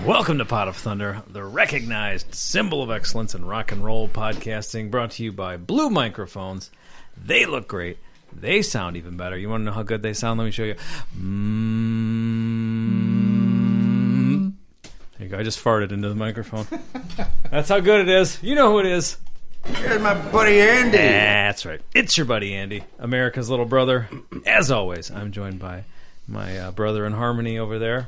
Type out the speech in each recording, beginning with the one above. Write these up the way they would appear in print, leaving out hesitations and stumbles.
Welcome to Pot of Thunder, the recognized symbol of excellence in rock and roll podcasting, brought to you by Blue Microphones. They look great. They sound even better. You want to know how good they sound? Let me show you. There you go. I just farted into the microphone. That's how good it is. You know who it is. Here's my buddy Andy. That's right. It's your buddy Andy, America's little brother. As always, I'm joined by my brother in harmony over there.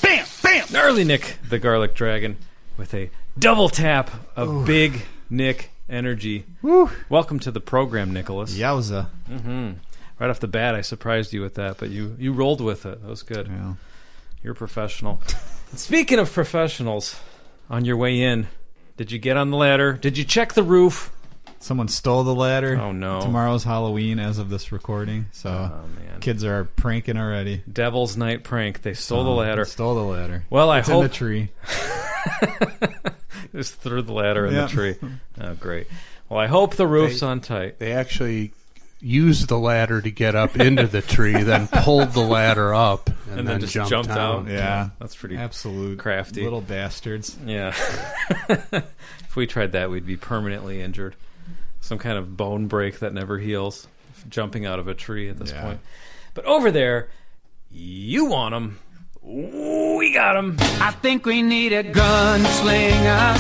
Bam! Bam! Gnarly Nick, the Garlic Dragon, with a double tap of Big Nick energy. Woo. Welcome to the program, Nicholas. Yowza. Mm-hmm. Right off the bat, I surprised you with that, but you rolled with it. That was good. Yeah. You're a professional. Speaking of professionals, on your way in, did you get on the ladder? Did you check the roof? Someone stole the ladder. Oh, no. Tomorrow's Halloween as of this recording, so man. Kids are pranking already. Devil's Night prank. They stole the ladder. They stole the ladder. Well, it's in the tree. Just threw the ladder in the tree. Oh, great. Well, I hope the roof's on tight. They actually used the ladder to get up into the tree, then pulled the ladder up, and then just jumped out. Yeah. That's pretty absolute crafty. Little bastards. Yeah. If we tried that, we'd be permanently injured. Some kind of bone break that never heals. Jumping out of a tree at this point. But over there, you want them. We got them. I think we need a gunslinger.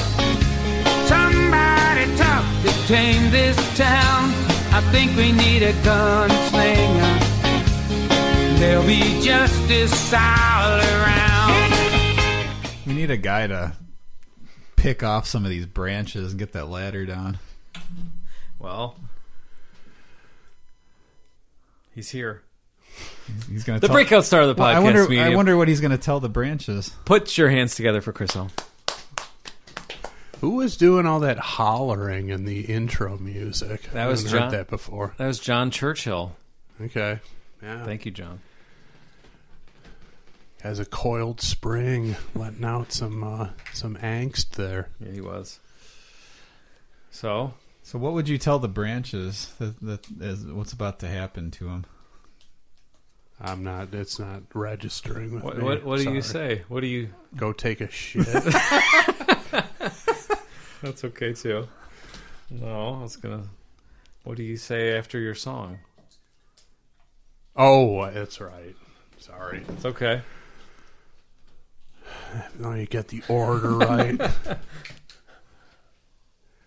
Somebody tough to tame this town. I think we need a gunslinger. There'll be justice all around. We need a guy to pick off some of these branches and get that ladder down. Well, he's here. He's going to the breakout star of the podcast. I wonder what he's going to tell the branches. Put your hands together for Chris L. Who was doing all that hollering in the intro music? That was John. John. Heard that before. That was John Churchill. Okay. Yeah. Thank you, John. Has a coiled spring, letting out some angst there. Yeah, he was. So what would you tell the branches that is what's about to happen to them? It's not registering with me. What do you say? What do you... Go take a shit. That's okay, too. No, I was going to... What do you say after your song? Oh, that's right. Sorry. It's okay. Now you get the order right.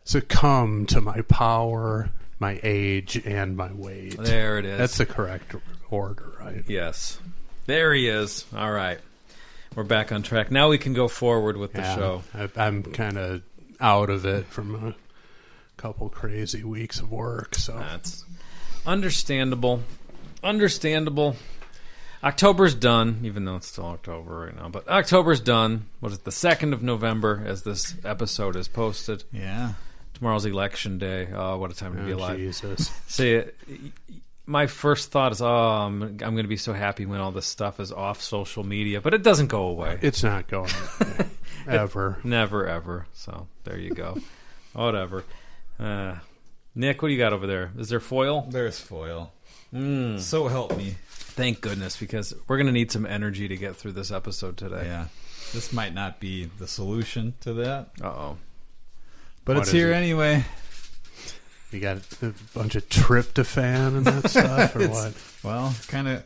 Succumb to my power, my age, and my weight. There it is. That's the correct order, right? Yes. There he is. All right. We're back on track. Now we can go forward with the show. I'm kind of out of it from a couple crazy weeks of work. So that's understandable. October's done, even though it's still October right now. But October's done. What is it, the 2nd of November as this episode is posted? Yeah. Tomorrow's election day. Oh, what a time to be alive. Jesus. See, my first thought is, I'm going to be so happy when all this stuff is off social media. But it doesn't go away. It's not going away. Ever. Never, ever. So there you go. Whatever. Nick, what do you got over there? Is there foil? There's foil. So help me. Thank goodness, because we're going to need some energy to get through this episode today. Yeah. This might not be the solution to that. Uh-oh. But it's here anyway. You got a bunch of tryptophan and that stuff, or what? Well, kind of...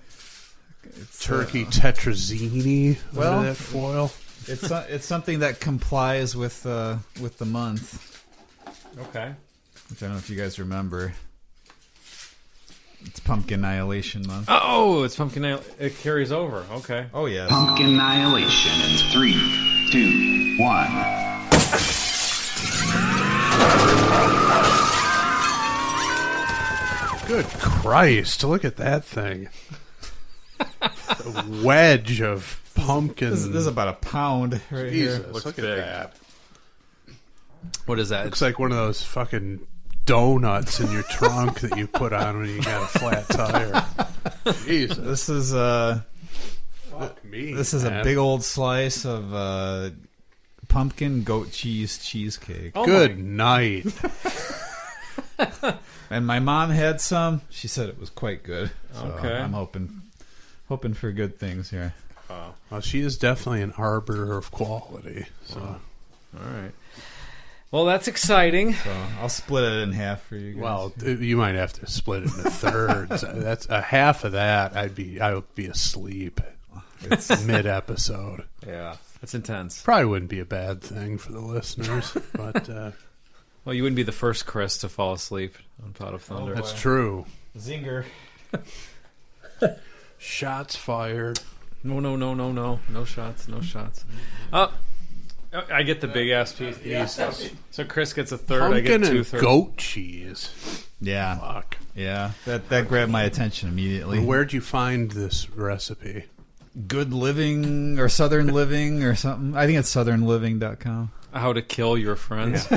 Turkey tetrazzini under that foil. It's something that complies with the month. Okay. Which I don't know if you guys remember. It's Pumpkin Annihilation Month. Oh, it's Pumpkin Annihilation. It carries over. Okay. Oh, yeah. Pumpkin Annihilation in 3, 2, 1. Good Christ, look at that thing. A wedge of pumpkin. This is about a pound right Jesus, here. look big. at that. What is that? Looks like one of those fucking donuts in your trunk that you put on when you got a flat tire. Jesus. This is Fuck me. This is a big old slice of pumpkin goat cheesecake. Oh Good night. And my mom had some. She said it was quite good. So Okay. I'm hoping for good things here. Well, she is definitely an arbiter of quality. So. All right. Well, that's exciting. So I'll split it in half for you guys. Well, you might have to split it into thirds. That's a half of that. I would be asleep. It's mid-episode. Yeah, that's intense. Probably wouldn't be a bad thing for the listeners, but Well, you wouldn't be the first Chris to fall asleep on Pot of Thunder. that's true. Zinger. Shots fired. No. No shots. I get the big ass piece. So Chris gets a third. I Pumpkin get and 2/3. goat cheese. Yeah, Fuck. yeah. That grabbed my attention immediately. Where'd you find this recipe? Good Living or Southern Living or something. I think it's southernliving.com. How to kill your friends.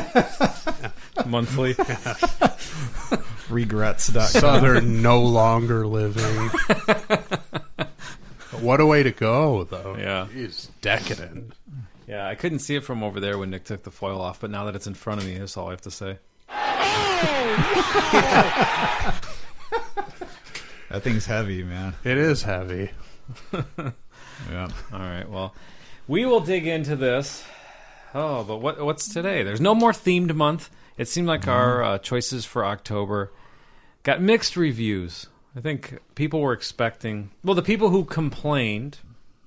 Monthly. Regrets.com. Southern no longer living. What a way to go, though. Yeah. He's decadent. Yeah, I couldn't see it from over there when Nick took the foil off, but now that it's in front of me, that's all I have to say. That thing's heavy, man. It is heavy. Yeah. All right, well, we will dig into this. Oh, but what's today? There's no more themed month. It seemed like our choices for October got mixed reviews. I think people were expecting... Well, the people who complained,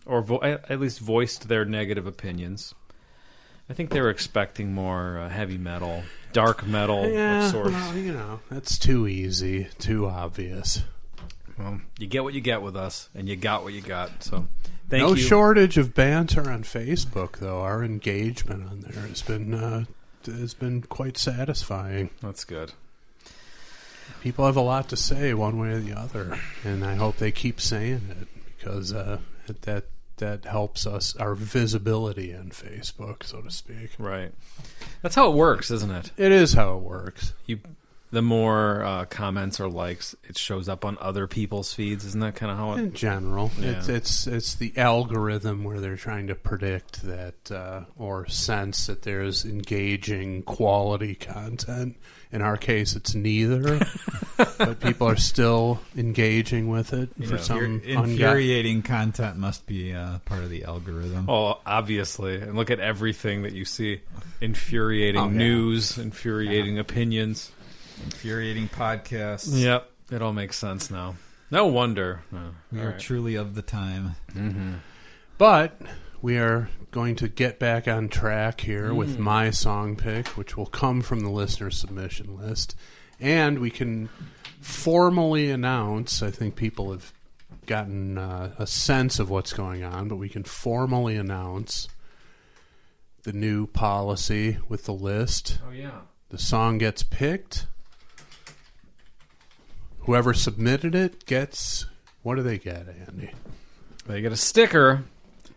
or at least voiced their negative opinions, I think they were expecting more heavy metal, dark metal of sorts. Well, that's too easy, too obvious. Well, you get what you get with us, and you got what you got. So, thank No you. shortage of banter on Facebook, though. Our engagement on there has been quite satisfying. That's good. People have a lot to say one way or the other, and I hope they keep saying it because that helps us, our visibility on Facebook, so to speak. Right. That's how it works, isn't it? It is how it works. The more comments or likes, it shows up on other people's feeds. Isn't that kind of how it... In general, Yeah. it's the algorithm where they're trying to predict that or sense that there's engaging quality content. In our case, it's neither, but people are still engaging with it for some infuriating content must be part of the algorithm. Oh, obviously. And look at everything that you see. Infuriating news, infuriating opinions. Infuriating podcasts. Yep. It all makes sense now. No wonder. We are truly of the time. Mm-hmm. But we are going to get back on track here with my song pick, which will come from the listener submission list. And we can formally announce, I think people have gotten a sense of what's going on, but we can formally announce the new policy with the list. Oh, yeah. The song gets picked. Whoever submitted it gets... What do they get, Andy? They get a sticker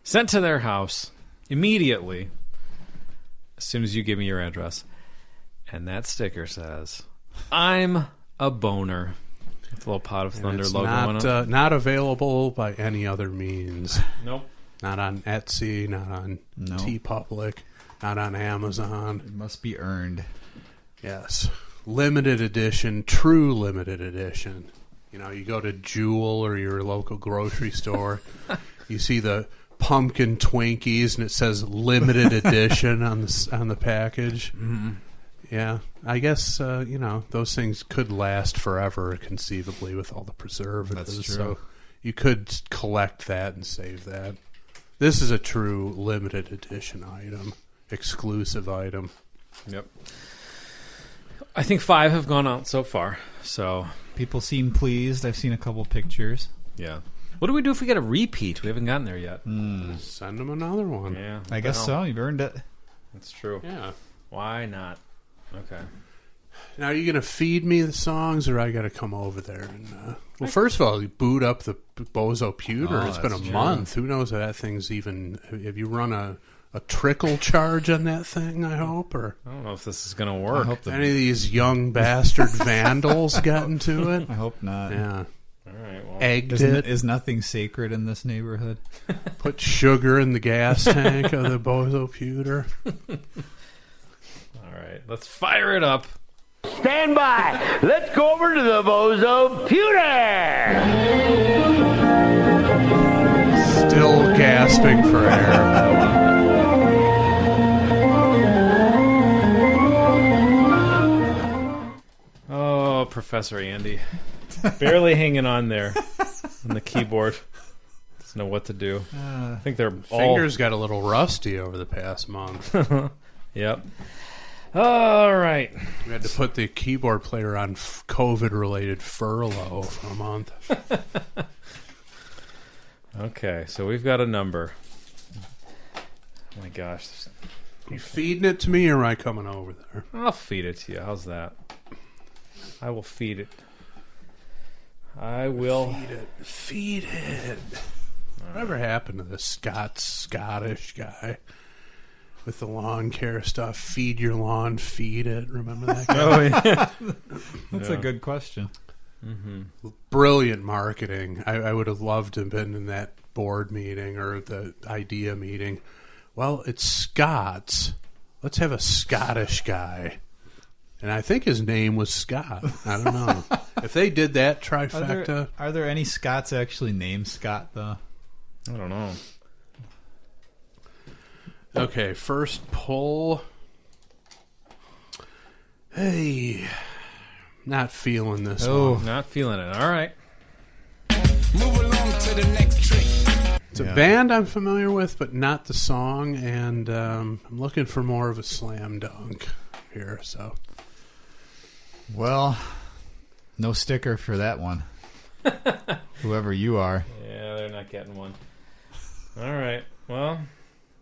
sent to their house immediately as soon as you give me your address. And that sticker says, "I'm a boner." With a little Pot of Thunder It's logo on it. not available by any other means. Nope. Not on Etsy, not on TeePublic, not on Amazon. It must be earned. Yes. Limited edition, true limited edition. You go to Jewel or your local grocery store, you see the pumpkin Twinkies and it says limited edition on the package. Mm-hmm. Yeah, I guess those things could last forever, conceivably, with all the preservatives. That's true. So you could collect that and save that. This is a true limited edition item, exclusive item. Yep. I think 5 have gone out so far. So People seem pleased. I've seen a couple pictures. yeah. What do we do if we get a repeat? We haven't gotten there yet. Send them another one. Yeah. I guess so. You've earned it. That's true. Yeah. Why not? Okay. Now, are you going to feed me the songs, or I got to come over there? And well, first of all, you boot up the Bozo Pewter. Oh, It's been a that's true. month. Who knows if that thing's even... If you run a a trickle charge on that thing, I hope? Or I don't know if this is going to I work. hope, any of these young bastard vandals got into it? I hope not. Yeah. All right, well. Egged it. Is nothing sacred in this neighborhood? Put sugar in the gas tank of the Bozo pewter. All right, let's fire it up. Stand by. Let's go over to the Bozo Pewter. Still gasping for air. Oh, Professor Andy. Barely hanging on there on the keyboard. Doesn't know what to do. I think they're Fingers got a little rusty over the past month. Yep. All right. We had to put the keyboard player on COVID-related furlough for a month. Okay, so we've got a number. Oh my gosh. You feeding it to me, or am I coming over there? I'll feed it to you. How's that? I will feed it. I will. Feed it. Whatever happened to this Scottish guy with the lawn care stuff? Feed your lawn, feed it. Remember that guy? Oh, yeah. That's a good question. Brilliant marketing. I would have loved to have been in that board meeting or the idea meeting. Well, it's Scots. Let's have a Scottish guy. And I think his name was Scott. I don't know. If they did that trifecta. Are there any Scots actually named Scott, though? I don't know. Okay, first pull. Hey. Not feeling this one. Not feeling it. All right. Move along to the next trick. It's a band I'm familiar with, but not the song. And I'm looking for more of a slam dunk here, so... Well, no sticker for that one. Whoever you are. Yeah, they're not getting one. All right. Well,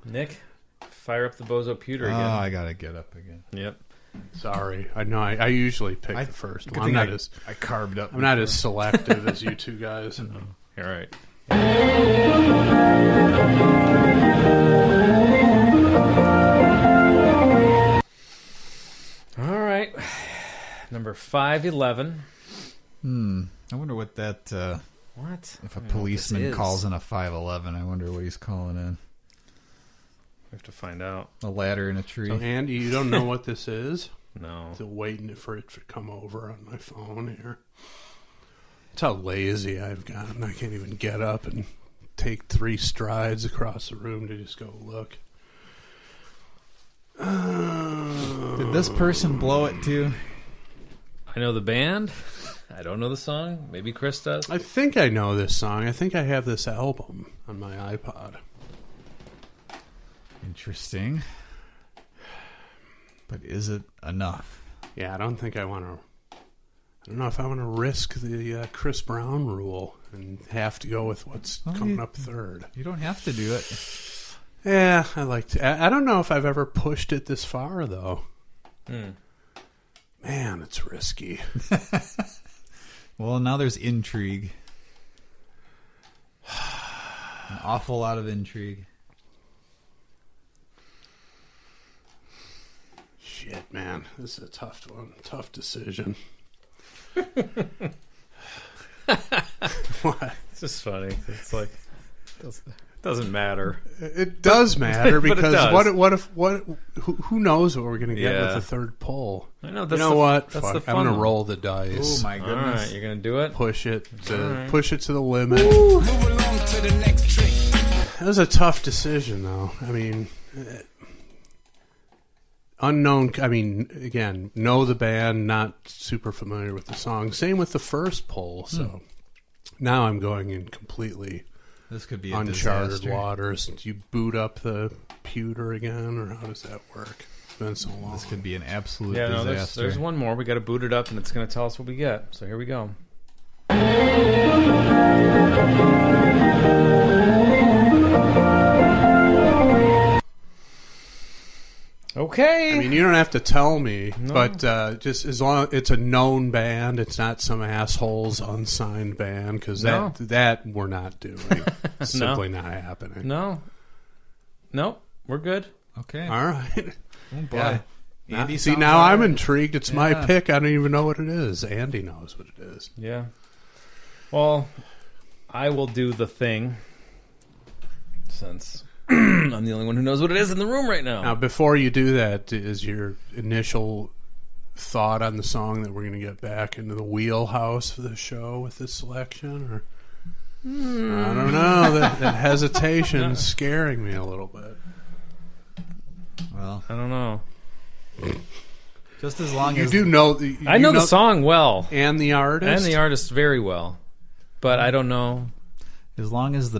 Nick, fire up the Bozo Pewter again. Oh, I gotta get up again. Yep. Sorry. I know I usually pick the first Good one. thing I carved up. I'm not as selective as you two guys. All right. All right. Number 511. I wonder what that... What? if a policeman calls in a 511, I wonder what he's calling in. We have to find out. A ladder in a tree. So, Andy, you don't know what this is? No. Still waiting for it to come over on my phone here. That's how lazy I've gotten. I can't even get up and take 3 strides across the room to just go look. Did this person blow it too? I know the band. I don't know the song. Maybe Chris does. I think I know this song. I think I have this album on my iPod. Interesting. But is it enough? Yeah, I don't think I want to... I don't know if I want to risk the Chris Brown rule and have to go with what's coming up third. You don't have to do it. Yeah, I like to... I don't know if I've ever pushed it this far, though. Man, it's risky. Well, now there's intrigue. An awful lot of intrigue. Shit, man. This is a tough one. Tough decision. What? It's just funny. It's like... Doesn't matter. It does matter But it because does. who knows what we're going to get with Yeah. the third pull? I know. You That's know what? That's Fuck, the I'm fun going to one. roll the dice. Oh my All goodness. right, you're gonna do it. Push it to right. push it to the limit. Move along to the next trick. That was a tough decision, though. I mean, unknown. I mean, again, know the band, not super familiar with the song. Same with the first poll. So now I'm going in completely This could be a uncharted disaster. waters. Do you boot up the pewter again, or how does that work? It's been so long. This could be an absolute Yeah, no, disaster. there's one more. We got to boot it up, and it's going to tell us what we get. So here we go. Okay. I mean, you don't have to tell me, No. but just as long it's a known band, it's not some asshole's unsigned band, because No. that we're not doing. Simply not happening. No. Nope. We're good. Okay. All right. Oh, boy. Yeah. Andy See, sounds now all I'm right. intrigued. It's my pick. I don't even know what it is. Andy knows what it is. Yeah. Well, I will do the thing since I'm the only one who knows what it is in the room right now. Now, before you do that, is your initial thought on the song that we're going to get back into the wheelhouse for the show with this selection? Or I don't know. That hesitation's scaring me a little bit. Well, I don't know. just as long You as do know... I know the song well. And the artist? And the artist very well. But I don't know. As long as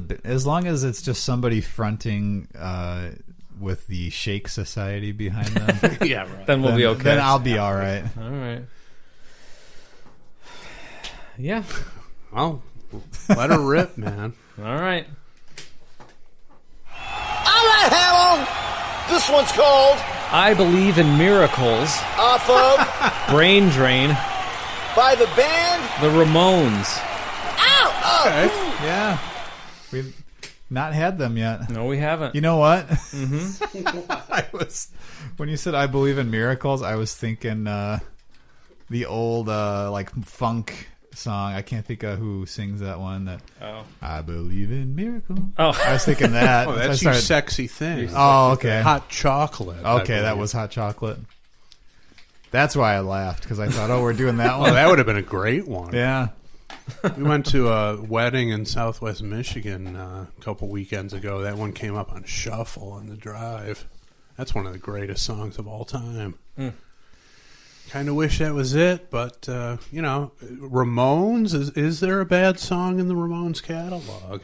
it's just somebody fronting with the Shake Society behind them, Yeah, right. Then we'll be okay. Then I'll be all right. All right. Yeah. Well, let her rip, man. All right. All right, Hamel. This one's called I Believe in Miracles. Off of Brain Drain. by the band. The Ramones. Ow! Okay. Yeah, we've not had them yet. No, we haven't. You know what? Mm-hmm. When you said I believe in miracles, I was thinking the old like funk song. I can't think of who sings that one. That I believe in miracles. Oh. I was thinking that. Oh, So I that's started- your sexy thing. Oh, okay. Hot chocolate. I Okay, that believe. was hot chocolate. That's why I laughed, because I thought, we're doing that one. Oh, that would have been a great one. Yeah. We went to a wedding in Southwest Michigan a couple weekends ago. That one came up on shuffle on the drive. That's one of the greatest songs of all time. Kind of wish that was it, but Ramones. Is there a bad song in the Ramones catalog?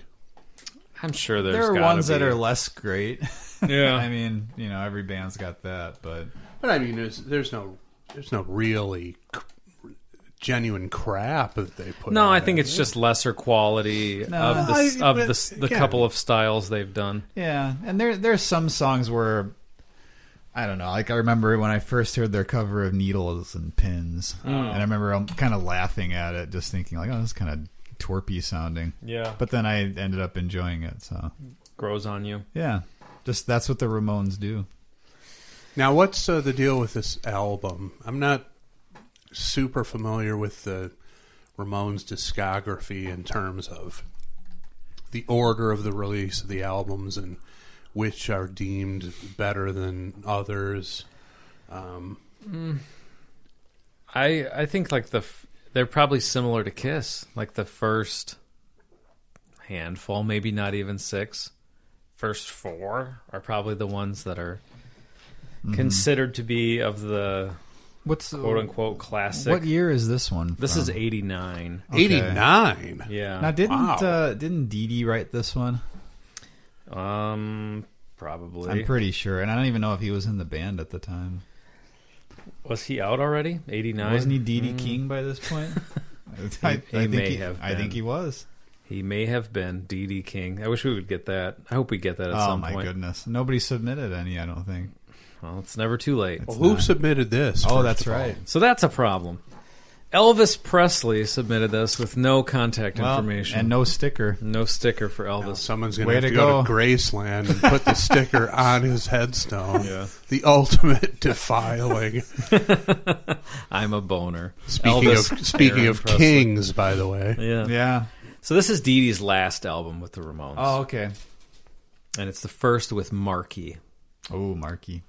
I'm sure there's There are gotta ones that be. are less great. Yeah. I mean, every band's got that, but I mean, there's no really genuine crap that they put. No, out I think there. it's just lesser quality No. of the Again. couple of styles they've done. yeah. And there's some songs where, I don't know, like I remember when I first heard their cover of Needles and Pins, and I remember kind of laughing at it, just thinking like, oh, this is kind of twerpy sounding. Yeah. But then I ended up enjoying it, so Grows on you. yeah. Just that's what the Ramones do. Now, what's the deal with this album? I'm not super familiar with the Ramones discography in terms of the order of the release of the albums and which are deemed better than others. I think like they're probably similar to Kiss. Like the first handful, maybe not even 6. First 4 are probably the ones that are considered to be of the What's quote unquote classic. What year is this one? This from? is 89. 89? Yeah. Now Wow. didn't Dee Dee write this one? Probably. I'm pretty sure, and I don't even know if he was in the band at the time. Was he out already? 89? Wasn't he Dee Dee King by this point? I think he was. He may have been D.D. King. I wish we would get that. I hope we get that at Oh some my point. goodness! Nobody submitted any. I don't think. Well, it's never too late. Well, who submitted this? Oh, first that's of all? right. So that's a problem. Elvis Presley submitted this with no contact information. and no sticker. No sticker for Now, Elvis. someone's going Way to have to to go go. to Graceland and put the sticker on his headstone. Yeah. The ultimate defiling. I'm a boner. Speaking Aaron of Presley. kings, by the way. Yeah. Yeah. So this is Dee Dee's last album with the Ramones. Oh, okay. And it's the first with Marky. Oh, Marky.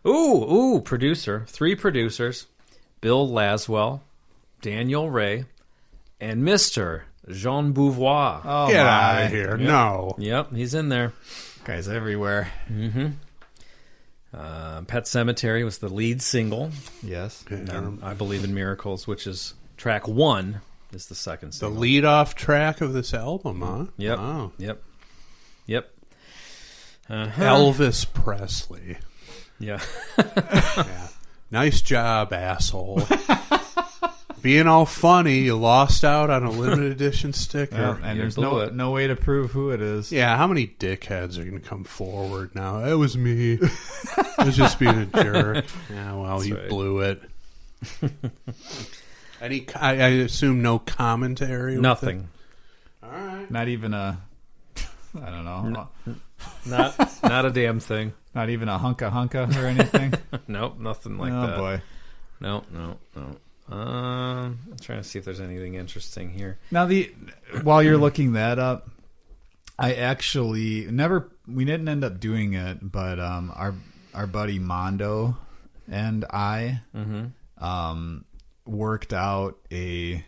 Ooh, producer. 3 producers. Bill Laswell, Daniel Ray, and Mr. Jean Beauvoir. Oh, Get my. out of here. No. Yep, he's in there. Guys everywhere. Pet Sematary was the lead single. Yes. I Believe in Miracles, which is track 1, is the second The single. lead-off track of this album, huh? Yep. Wow. Yep. Yep. Elvis Presley. Yeah. Yeah. Nice job, asshole. Being all funny, you lost out on a limited edition sticker. Yeah, and You there's blew it. no way to prove who it is. Yeah, how many dickheads are going to come forward now? It was me. I was just being a jerk. Yeah, well, you right. blew it. I assume no commentary? with Nothing. it? All right. Not even a I don't know. Not a damn thing. Not even a hunka or anything. Nope, nothing like Oh that. boy. No. I'm trying to see if there's anything interesting here. Now while you're looking that up, I actually we didn't end up doing it, but our buddy Mondo and I worked out a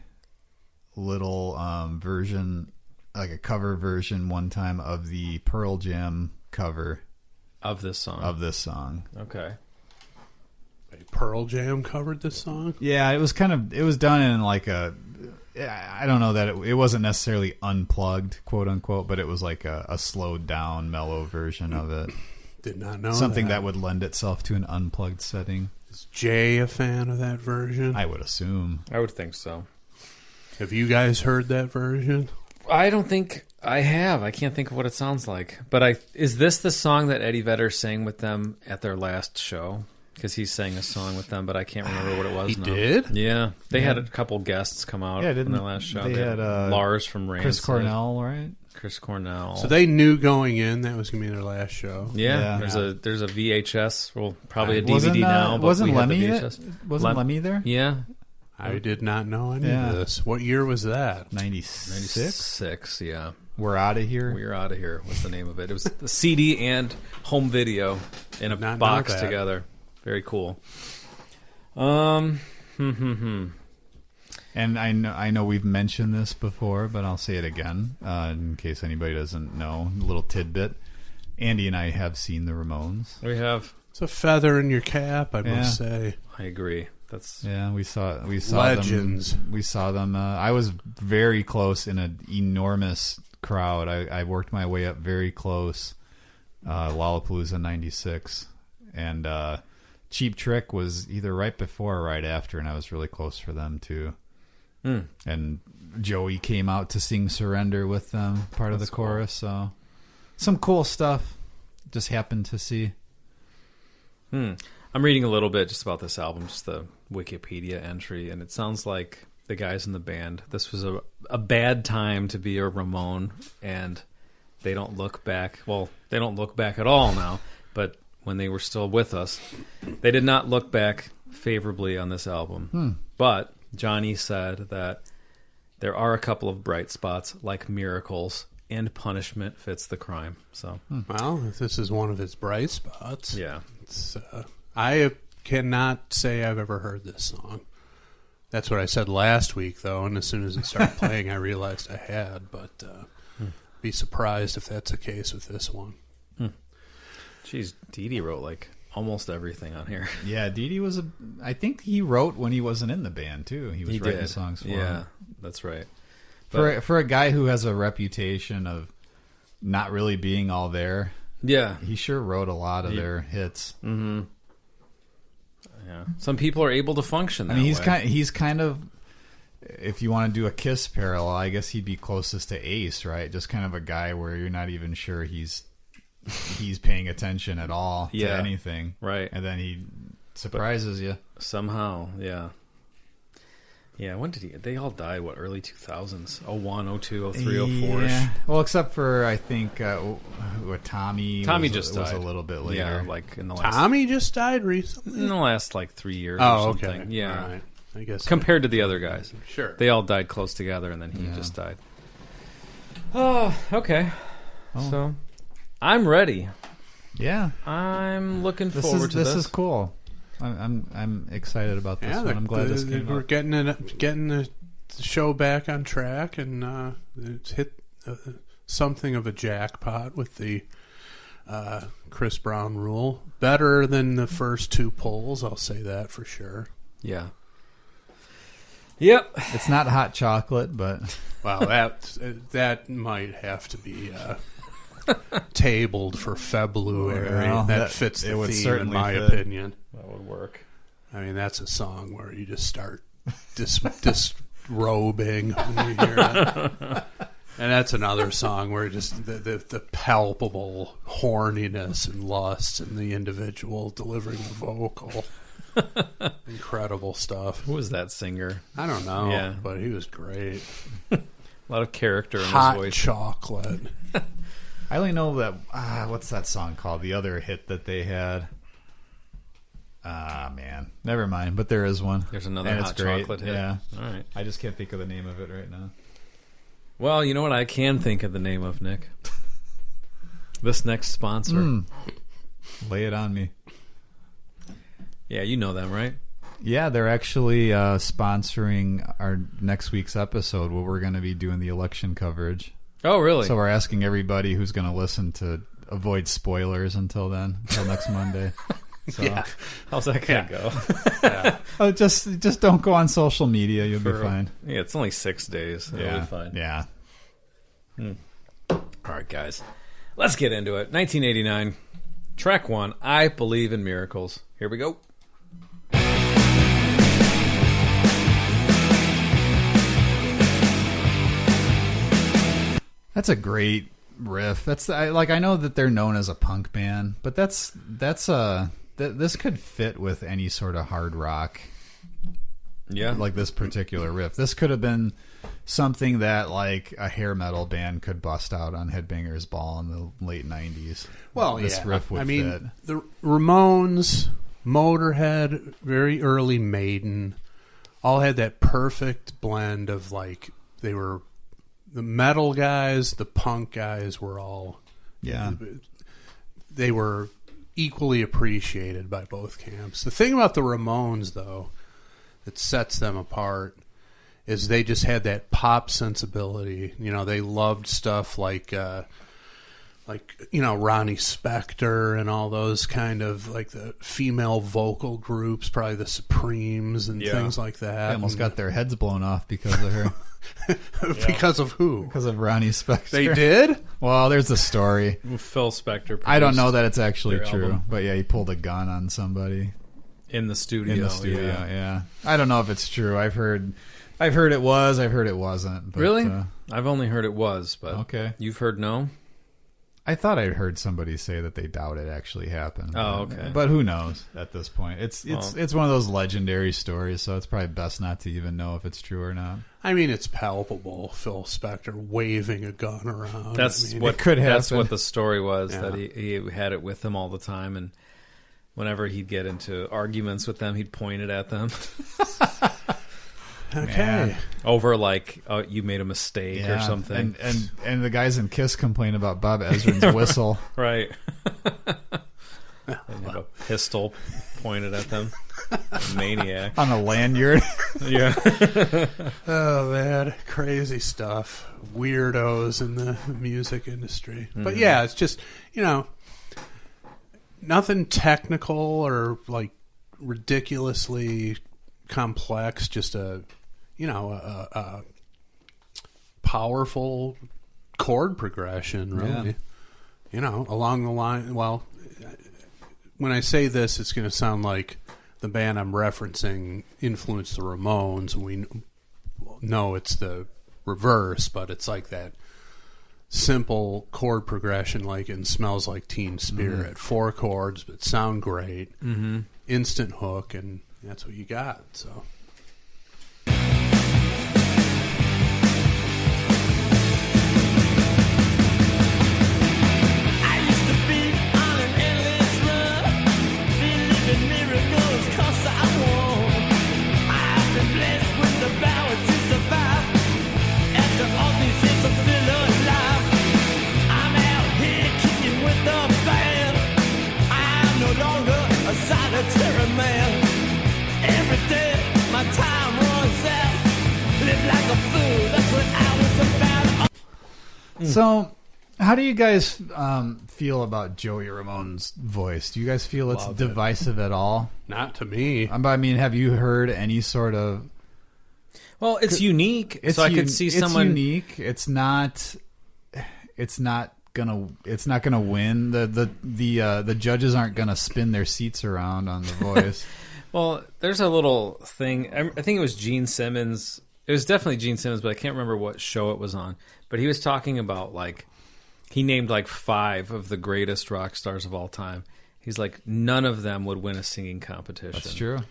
little version, like a cover version one time of the Pearl Jam cover of this song. Okay. Pearl Jam covered this song? Yeah, it was done in like I don't know that it wasn't necessarily unplugged, quote unquote, but it was like a slowed down, mellow version of it. Did not know something that would lend itself to an unplugged setting. Is Jay a fan of that version? I would assume. I would think so. Have you guys heard that version? I don't think I have. I can't think of what it sounds like. But is this the song that Eddie Vedder sang with them at their last show? Because he sang a song with them, but I can't remember what it was. He did? Yeah. They had a couple guests come out in their last show. They had Lars from Rancid. Chris Cornell, right? Chris Cornell. So they knew going in that was going to be their last show. Yeah. There's a VHS. Well, probably a DVD now. But wasn't Lemmy Wasn't Lemmy there? Yeah. I did not know any of this. What year was that? 96? 96, yeah. We're Out of Here? We're Out of Here was the name of it. It was the CD and home video in a box together. Very cool. And I know we've mentioned this before, but I'll say it again in case anybody doesn't know. A little tidbit. Andy and I have seen the Ramones. We have. It's a feather in your cap, I must say. I agree. We saw legends. We saw them. I was very close in an enormous crowd. I worked my way up very close. Lollapalooza '96, and Cheap Trick was either right before or right after, and I was really close for them too. And Joey came out to sing Surrender with them, part of the chorus. So some cool stuff. Just happened to see. I'm reading a little bit just about this album, just the Wikipedia entry, and it sounds like the guys in the band, this was a bad time to be a Ramone, and they don't look back. Well, they don't look back at all now, but when they were still with us, they did not look back favorably on this album. But Johnny said that there are a couple of bright spots, like Miracles, and Punishment fits the crime. So, well, if this is one of his bright spots, yeah, I cannot say I've ever heard this song. That's what I said last week, though, and as soon as it started playing, I realized I had. But be surprised if that's the case with this one. Jeez, Dee Dee wrote like almost everything on here. Yeah, Dee Dee was I think he wrote when he wasn't in the band too. He was writing songs for him. Yeah, that's right. For a guy who has a reputation of not really being all there, yeah, he sure wrote a lot of their hits. Mm-hmm. Yeah, some people are able to function that way. He's kind of, if you want to do a Kiss parallel, I guess he'd be closest to Ace, right? Just kind of a guy where you're not even sure he's paying attention at all to anything, right? And then he surprises you somehow. Yeah. When did they all die? What, early 2000s? 01, 02, 03, 04 ish. Well, except for I think Tommy just died. Was a little bit later. Yeah, like in the last. Tommy just died recently. In the last like 3 years. Oh, or something. Okay. Yeah. All right. I guess compared to the other guys, sure, they all died close together, and then he just died. Oh, okay. Oh. So, I'm ready. Yeah, I'm looking forward to this. This is cool. I'm excited about this one. I'm glad this came We're up. getting the show back on track, and it's hit something of a jackpot with the Chris Brown rule. Better than the first two polls, I'll say that for sure. Yeah. Yep. It's not hot chocolate, but well, that might have to be tabled for February. Well, that fits the theme, certainly in my fit. opinion. That would work. I mean, that's a song where you just start disrobing when you hear it. And that's another song where just the palpable horniness and lust in the individual delivering the vocal. Incredible stuff. Who was that singer? I don't know, but he was great. A lot of character in Hot his voice. chocolate. I only know that. What's that song called? The other hit that they had. Man, never mind. But there is one. There's another and hot it's great. chocolate hit. Yeah. All right. I just can't think of the name of it right now. Well, you know what I can think of the name of, Nick? This next sponsor. Lay it on me. Yeah, you know them, right? Yeah, they're actually sponsoring our next week's episode where we're going to be doing the election coverage. Oh, really? So we're asking everybody who's going to listen to avoid spoilers until next Monday. So, yeah. How's that going to go? Just don't go on social media. You'll be fine. Yeah, it's only 6 days. It'll be fine. Yeah. All right, guys. Let's get into it. 1989. Track 1, I Believe in Miracles. Here we go. That's a great riff. I know that they're known as a punk band, but this could fit with any sort of hard rock. Yeah. Like this particular riff. This could have been something that like a hair metal band could bust out on Headbangers Ball in the late 90s. Well, this riff would fit. The Ramones, Motorhead, very early Maiden, all had that perfect blend of like they were the metal guys, the punk guys were all they were equally appreciated by both camps. The thing about the Ramones though that sets them apart is they just had that pop sensibility. You know, they loved stuff like Ronnie Spector and all those kind of like the female vocal groups, probably the Supremes and things like that. They almost got their heads blown off because of her. Because of who? Because of Ronnie Spector. They did? Well, there's the story. Phil Spector. I don't know that it's actually true, album. but yeah, he pulled a gun on somebody In the studio. Yeah. I don't know if it's true. I've heard it was. I've heard it wasn't. But, Really? I've only heard it was, but okay. You've heard no? I thought I'd heard somebody say that they doubt it actually happened. Oh, okay. But who knows at this point? It's one of those legendary stories, so it's probably best not to even know if it's true or not. I mean, it's palpable. Phil Spector waving a gun around. That's it could happen. That's what the story was. Yeah. That he had it with him all the time, and whenever he'd get into arguments with them, he'd point it at them. Okay. Man. Over like, oh, you made a mistake or something. And the guys in Kiss complain about Bob Ezrin's whistle. Right. They have a pistol pointed at them. Maniac. On a lanyard. Yeah. Oh, man. Crazy stuff. Weirdos in the music industry. But yeah, it's just, nothing technical or like ridiculously complex, just a powerful chord progression, really. Along the line. Well, when I say this, it's going to sound like the band I'm referencing influenced the Ramones. We know it's the reverse, but it's like that simple chord progression, like in Smells Like Teen Spirit. 4 chords, but sound great. Mm-hmm. Instant hook, and that's what you got. So. So, how do you guys feel about Joey Ramone's voice? Do you guys feel it's divisive at all? Not to me. I mean, have you heard any sort of... Well, it's unique, so I could see someone... It's unique. It's not gonna win. The judges aren't gonna spin their seats around on the voice. Well, there's a little thing. I think it was Gene Simmons. It was definitely Gene Simmons, but I can't remember what show it was on. But he was talking about, like, he named, like, 5 of the greatest rock stars of all time. He's like, none of them would win a singing competition. That's true.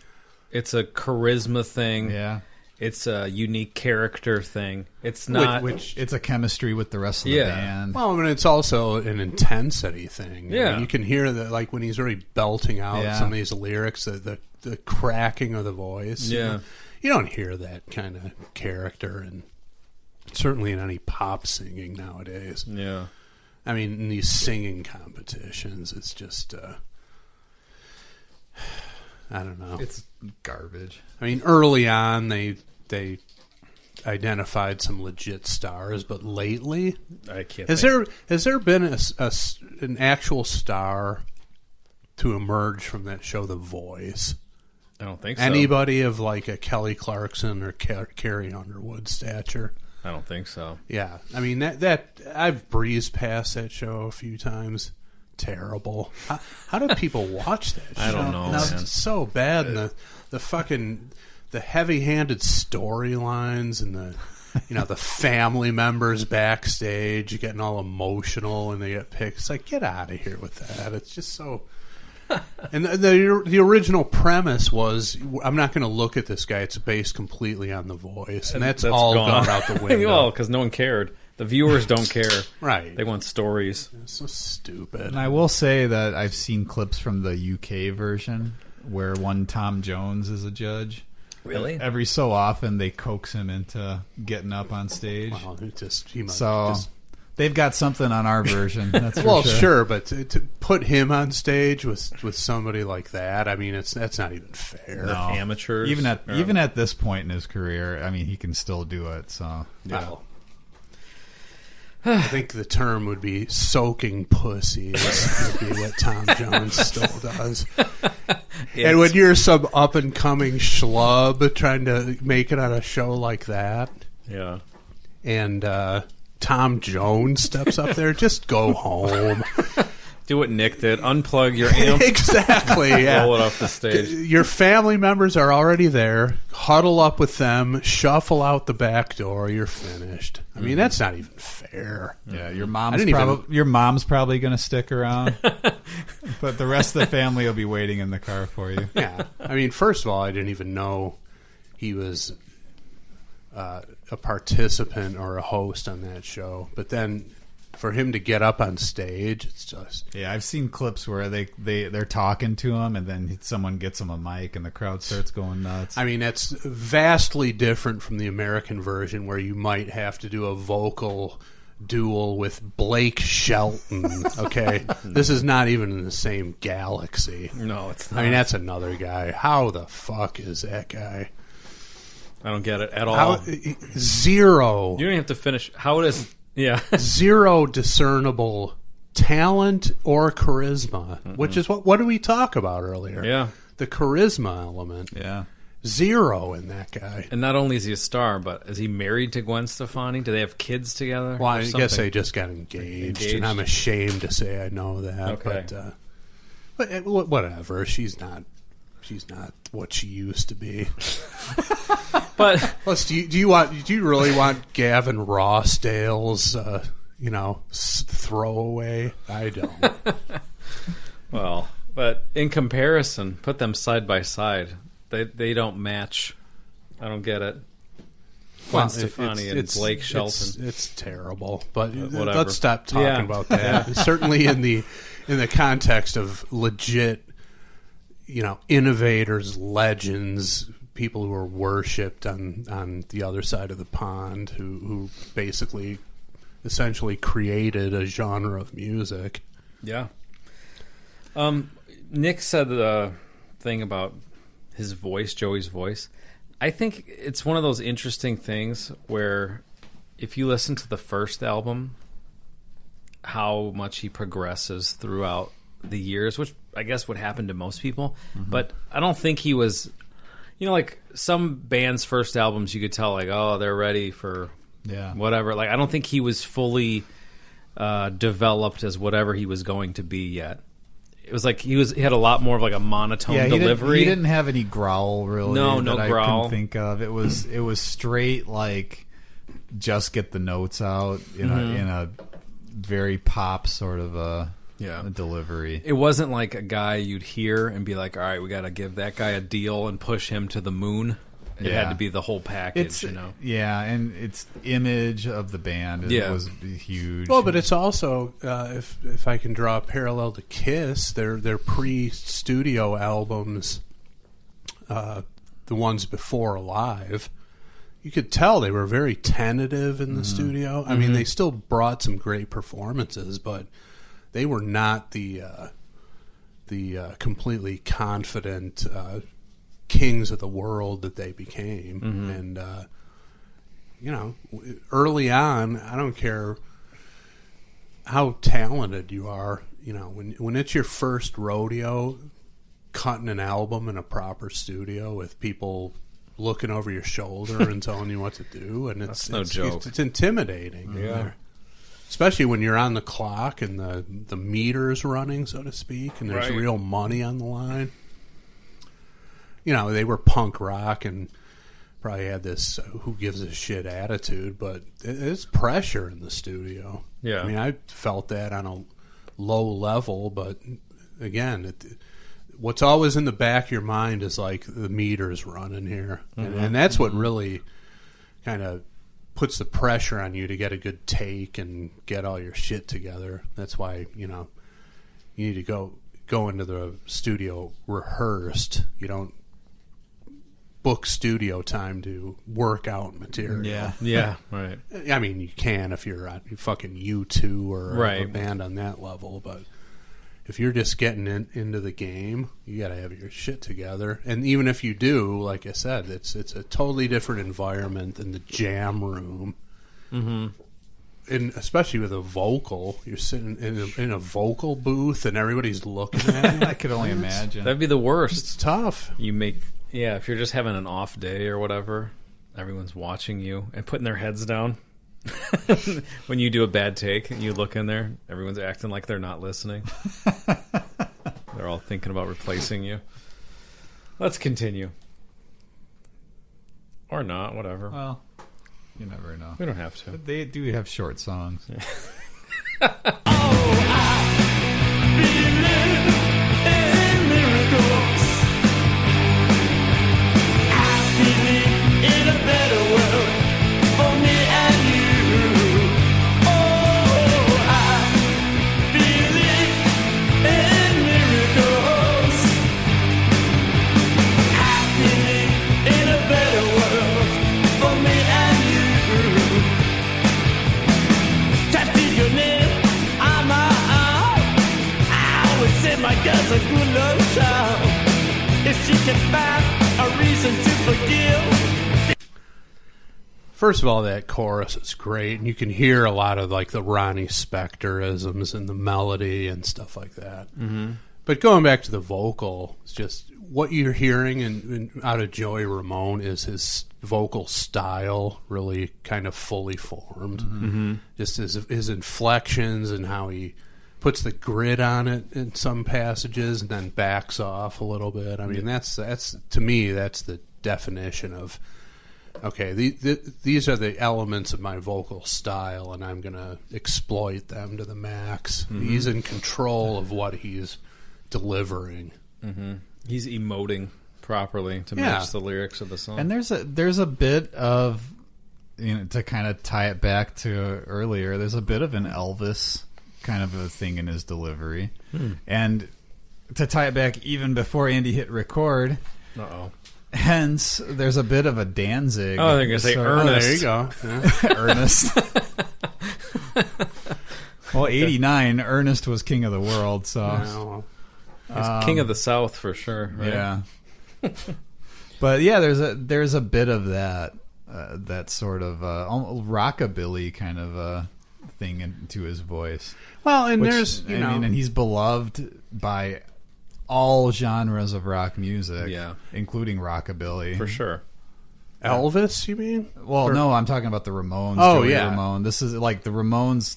It's a charisma thing. Yeah. It's a unique character thing. It's not. Which It's a chemistry with the rest of the band. well, I mean, it's also an intensity thing. Yeah. I mean, you can hear that, like when he's really belting out Yeah. some of these lyrics, the cracking of the voice. Yeah. You don't hear that kind of character, and certainly in any pop singing nowadays. Yeah. I mean, in these singing competitions, it's just, I don't know. It's garbage. I mean, early on, they identified some legit stars, but lately, I can't. has there been an actual star to emerge from that show, The Voice? I don't think so. Anybody of like a Kelly Clarkson or Carrie Underwood stature? I don't think so. Yeah, I mean that I've breezed past that show a few times. Terrible. How do people watch that show? I don't know, It's man. so bad, and the fucking the heavy-handed storylines and the family members backstage getting all emotional and they get picked. It's like, get out of here with that. It's just so. And the original premise was, I'm not going to look at this guy. It's based completely on The Voice, and that's all gone out the window. Well, because no one cared. The viewers don't care. Right. They want stories. It's so stupid. And I will say that I've seen clips from the UK version where one Tom Jones is a judge. Really? Every so often they coax him into getting up on stage. Well, he must So they've got something on our version. That's for well, sure. sure, but to put him on stage with somebody like that, I mean, that's not even fair. No. Amateurs. Even at this point in his career, I mean, he can still do it. So Well, I think the term would be soaking pussies would be what Tom Jones still does. And when you're some up and coming schlub trying to make it on a show like that, Yeah. and Tom Jones steps up there, just go home. Do what Nick did. Unplug your amp. Exactly. Yeah. Roll it off the stage. Your family members are already there. Huddle up with them. Shuffle out the back door. You're finished. I mean, that's not even fair. yeah, your didn't mom's probably going to stick around, but the rest of the family will be waiting in the car for you. Yeah. I mean, first of all, I didn't even know he was a participant or a host on that show. But then for him to get up on stage, it's just... Yeah, I've seen clips where they're talking to him, and then someone gets him a mic, and the crowd starts going nuts. I mean, that's vastly different from the American version where you might have to do a vocal duel with Blake Shelton, okay? This is not even in the same galaxy. No, it's not. I mean, that's another guy. How the fuck is that guy? I don't get it at all. Zero. You don't have to finish. How it is. Yeah. Zero discernible talent or charisma, which is what did we talk about earlier? Yeah. The charisma element. yeah. Zero in that guy. And not only is he a star, but is he married to Gwen Stefani? Do they have kids together? Well, or I something? guess they just got engaged, and I'm ashamed to say I know that. Okay. But whatever. She's not what she used to be. But Plus, do you really want Gavin Rossdale's throwaway? I don't. well, but in comparison, put them side by side. They don't match. I don't get it. Gwen Stefani and Blake Shelton. It's terrible, but whatever. let's stop talking Yeah. about that. Certainly in the context of legit, innovators, legends, people who are worshipped on the other side of the pond, who basically, essentially created a genre of music. Yeah. Nick said the thing about his voice, Joey's voice. I think it's one of those interesting things where if you listen to the first album, how much he progresses throughout the years, which I guess would happen to most people. Mm-hmm. But I don't think he was, like some bands' first albums, you could tell like, oh, they're ready for whatever. Like, I don't think he was fully developed as whatever he was going to be yet. It was like he had a lot more of like a monotone delivery. He didn't have any growl really. No that growl. I couldn't think of. It was straight like just get the notes out in a very pop sort of a delivery. It wasn't like a guy you'd hear and be like, all right, we got to give that guy a deal and push him to the moon. It had to be the whole package, Yeah, and its image of the band was huge. Well, but it's also, if I can draw a parallel to Kiss, their pre-studio albums, the ones before Alive, you could tell they were very tentative in the studio. I mean, they still brought some great performances, but they were not the completely confident kings of the world that they became. And early on, I don't care how talented you are, when it's your first rodeo, cutting an album in a proper studio with people looking over your shoulder and telling you what to do, and it's no joke. It's intimidating. Especially when you're on the clock and the meter's running, so to speak, and there's real money on the line. They were punk rock and probably had this who gives a shit attitude, but it's pressure in the studio. Yeah. I mean, I felt that on a low level, but again, what's always in the back of your mind is like the meter's running here. And that's what really kind of puts the pressure on you to get a good take and get all your shit together. That's why, you need to go into the studio rehearsed. You don't book studio time to work out material. Yeah, right. I mean, you can if you're on fucking U2 or a band on that level, but if you're just getting into the game, you got to have your shit together. And even if you do, like I said, it's a totally different environment than the jam room. And especially with a vocal, you're sitting in a vocal booth and everybody's looking at you. I could only imagine. That'd be the worst. It's tough. If you're just having an off day or whatever, everyone's watching you and putting their heads down. When you do a bad take and you look in there, everyone's acting like they're not listening. They're all thinking about replacing you. Let's continue. Or not, whatever. Well, you never know. We don't have to. But they do have short songs. A good love child. If she can find a reason to forgive. First of all, that chorus is great, and you can hear a lot of like the Ronnie Spector-isms in the melody and stuff like that. But going back to the vocal, it's just what you're hearing in out of Joey Ramone is his vocal style really kind of fully formed. Just his inflections and how he puts the grid on it in some passages and then backs off a little bit. I mean, that's to me, that's the definition of, okay, these are the elements of my vocal style, and I'm going to exploit them to the max. He's in control of what he's delivering. He's emoting properly to match the lyrics of the song. And there's a bit of, to kind of tie it back to earlier, there's a bit of an Elvis kind of a thing in his delivery. And to tie it back even before Andy hit record, hence there's a bit of a Danzig. Oh, they're going to say Ernest. There you go. Yeah. Ernest. Well, 89, Ernest was king of the world, so he's king of the South for sure, right? Yeah. But yeah, there's a bit of that that sort of rockabilly kind of thing into his voice. Well, and Which, there's, and he's beloved by all genres of rock music, including rockabilly. For sure. Elvis, you mean? Well, no, I'm talking about the Ramones. Oh, Joey yeah. Ramone. This is like the Ramones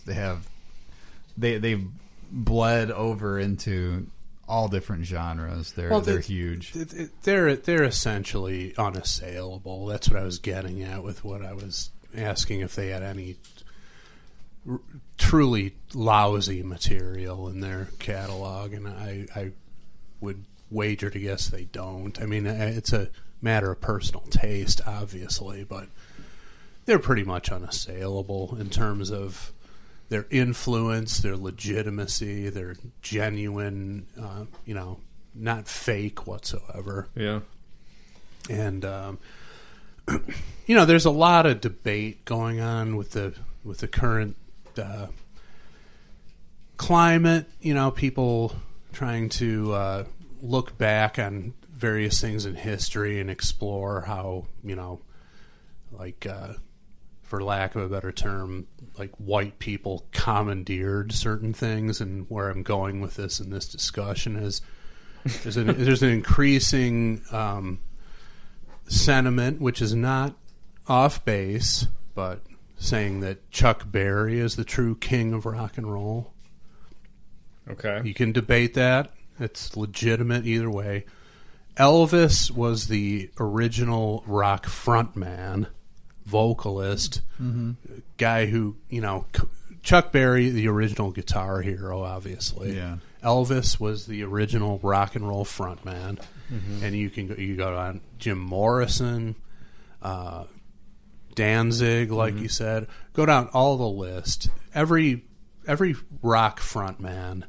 they've bled over into all different genres. They're huge. They're essentially unassailable. That's what I was getting at with what I was asking if they had any truly lousy material in their catalog, and I would wager to guess they don't. I mean, it's a matter of personal taste, obviously, but they're pretty much unassailable in terms of their influence, their legitimacy, their genuine, not fake whatsoever. Yeah. And there's a lot of debate going on with the current climate. People trying to look back on various things in history and explore how, for lack of a better term, like white people commandeered certain things. And where I'm going with this in this discussion is there's an increasing sentiment, which is not off base, but saying that Chuck Berry is the true king of rock and roll. Okay. You can debate that. It's legitimate either way. Elvis was the original rock frontman, vocalist, guy who, Chuck Berry, the original guitar hero, obviously. Yeah. Elvis was the original rock and roll frontman. And you go on Jim Morrison, Danzig, like you said. Go down all the list. Every rock frontman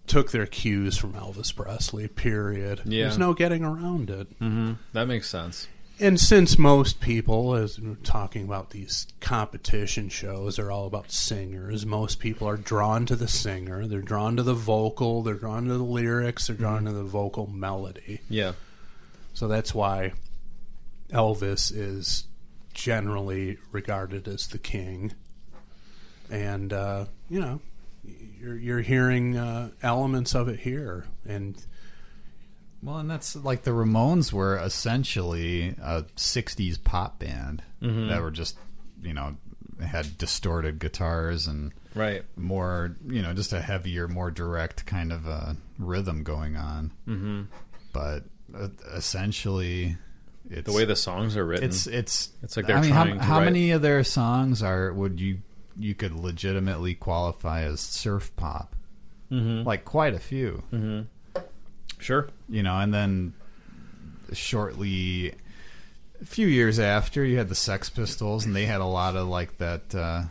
took their cues from Elvis Presley, period. Yeah. There's no getting around it. Mm-hmm. That makes sense. And since most people, as we're talking about these competition shows, are all about singers, most people are drawn to the singer. They're drawn to the vocal. They're drawn to the lyrics. They're drawn to the vocal melody. Yeah. So that's why Elvis is generally regarded as the king. And, you're hearing elements of it here. And that's like the Ramones were essentially a 60s pop band that were just, had distorted guitars and more, just a heavier, more direct kind of rhythm going on. Mm-hmm. But essentially, it's the way the songs are written. It's like they're trying to how write. many of their songs would you could legitimately qualify as surf pop? Mm-hmm. Like quite a few. Mm-hmm. Sure. And then shortly, a few years after, you had the Sex Pistols, and they had a lot of like that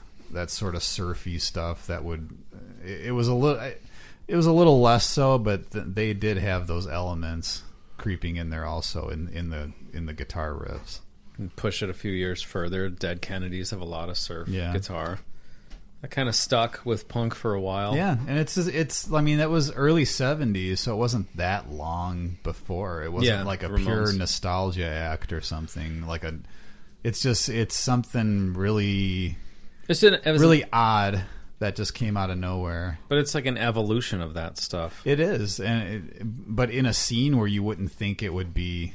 sort of surfy stuff that would. It was a little less so, but they did have those elements creeping in there also in the guitar riffs. And push it a few years further. Dead Kennedys have a lot of surf guitar. That kind of stuck with punk for a while. Yeah, and it's. I mean, that was early '70s, so it wasn't that long before. It wasn't like a pure nostalgia act or something. It's something really, really odd that just came out of nowhere. But it's like an evolution of that stuff. It is, but in a scene where you wouldn't think it would be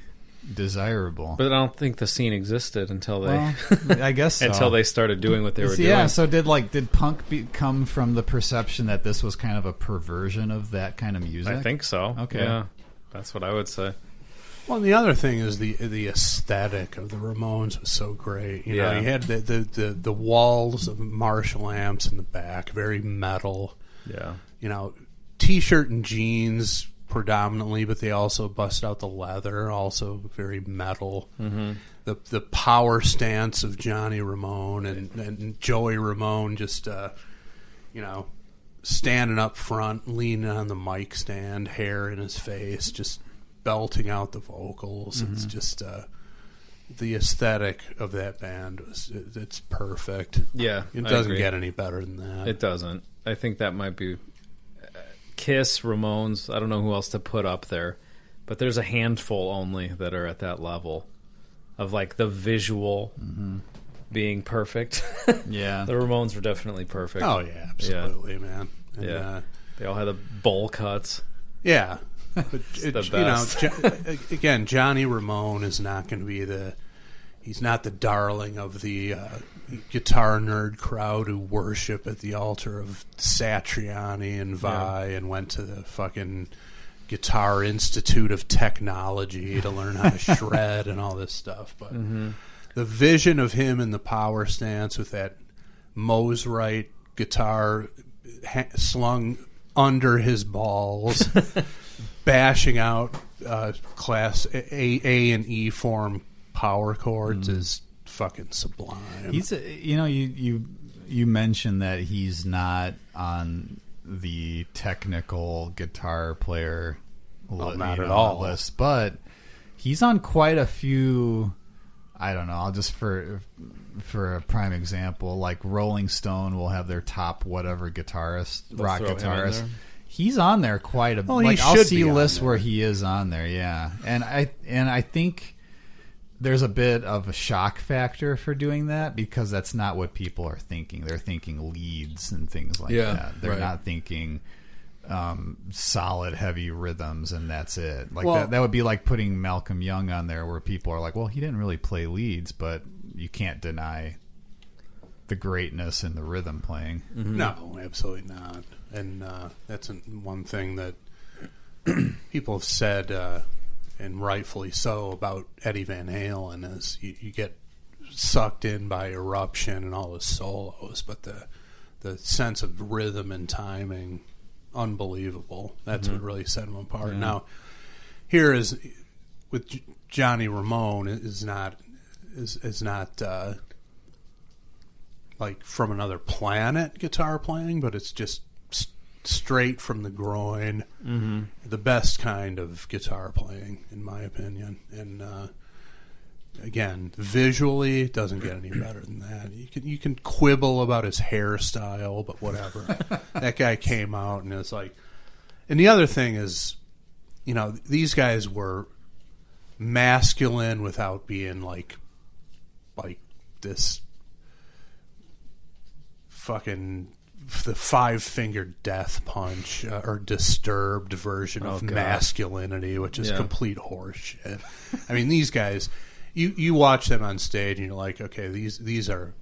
desirable. But I don't think the scene existed until they I guess so. until they started doing what they were doing. Yeah, so did punk come from the perception that this was kind of a perversion of that kind of music? I think so. Okay. Yeah. That's what I would say. Well, and the other thing is the aesthetic of the Ramones was so great. You know, you had the walls of Marshall amps in the back, very metal. Yeah. T-shirt and jeans predominantly, but they also bust out the leather, also very metal. Mm-hmm. The power stance of Johnny Ramone and Joey Ramone just standing up front, leaning on the mic stand, hair in his face, just belting out the vocals. Mm-hmm. It's just the aesthetic of that band it's perfect. Yeah, it doesn't get any better than that. It doesn't. I think that might be Kiss, Ramones. I don't know who else to put up there, but there's a handful only that are at that level of like the visual being perfect. Yeah, the Ramones were definitely perfect. Oh yeah, absolutely, man. And, they all had the bowl cuts. Yeah. But the best. Again, Johnny Ramone is not going to be he's not the darling of the guitar nerd crowd who worship at the altar of Satriani and Vai and went to the fucking Guitar Institute of Technology to learn how to shred and all this stuff. But the vision of him in the power stance with that Mosrite guitar slung under his balls, bashing out class A and E form power chords is fucking sublime. He's you mentioned that he's not on the technical guitar player not at all list, but he's on quite a few. I don't know. I'll just for a prime example, like Rolling Stone will have their top whatever rock guitarist. He's on there quite a bit. Like I'll see lists where he is on there, yeah. And I think there's a bit of a shock factor for doing that because that's not what people are thinking. They're thinking leads and things like that. They're not thinking solid heavy rhythms and that's it. Like that would be like putting Malcolm Young on there where people are like, well, he didn't really play leads, but you can't deny the greatness in the rhythm playing. Mm-hmm. No, absolutely not. And that's one thing that people have said, and rightfully so, about Eddie Van Halen is you get sucked in by Eruption and all the solos, but the sense of rhythm and timing, unbelievable. That's what really set him apart. Yeah. Now, here is with Johnny Ramone is not like from another planet guitar playing, but it's just straight from the groin. Mm-hmm. The best kind of guitar playing, in my opinion. And again, visually, it doesn't get any better than that. You can quibble about his hairstyle, but whatever. That guy came out and it's like. And the other thing is, these guys were masculine without being like this fucking the 5-finger death punch or Disturbed version of masculinity, which is complete horseshit. I mean, these guys, you watch them on stage and you're like, okay, these are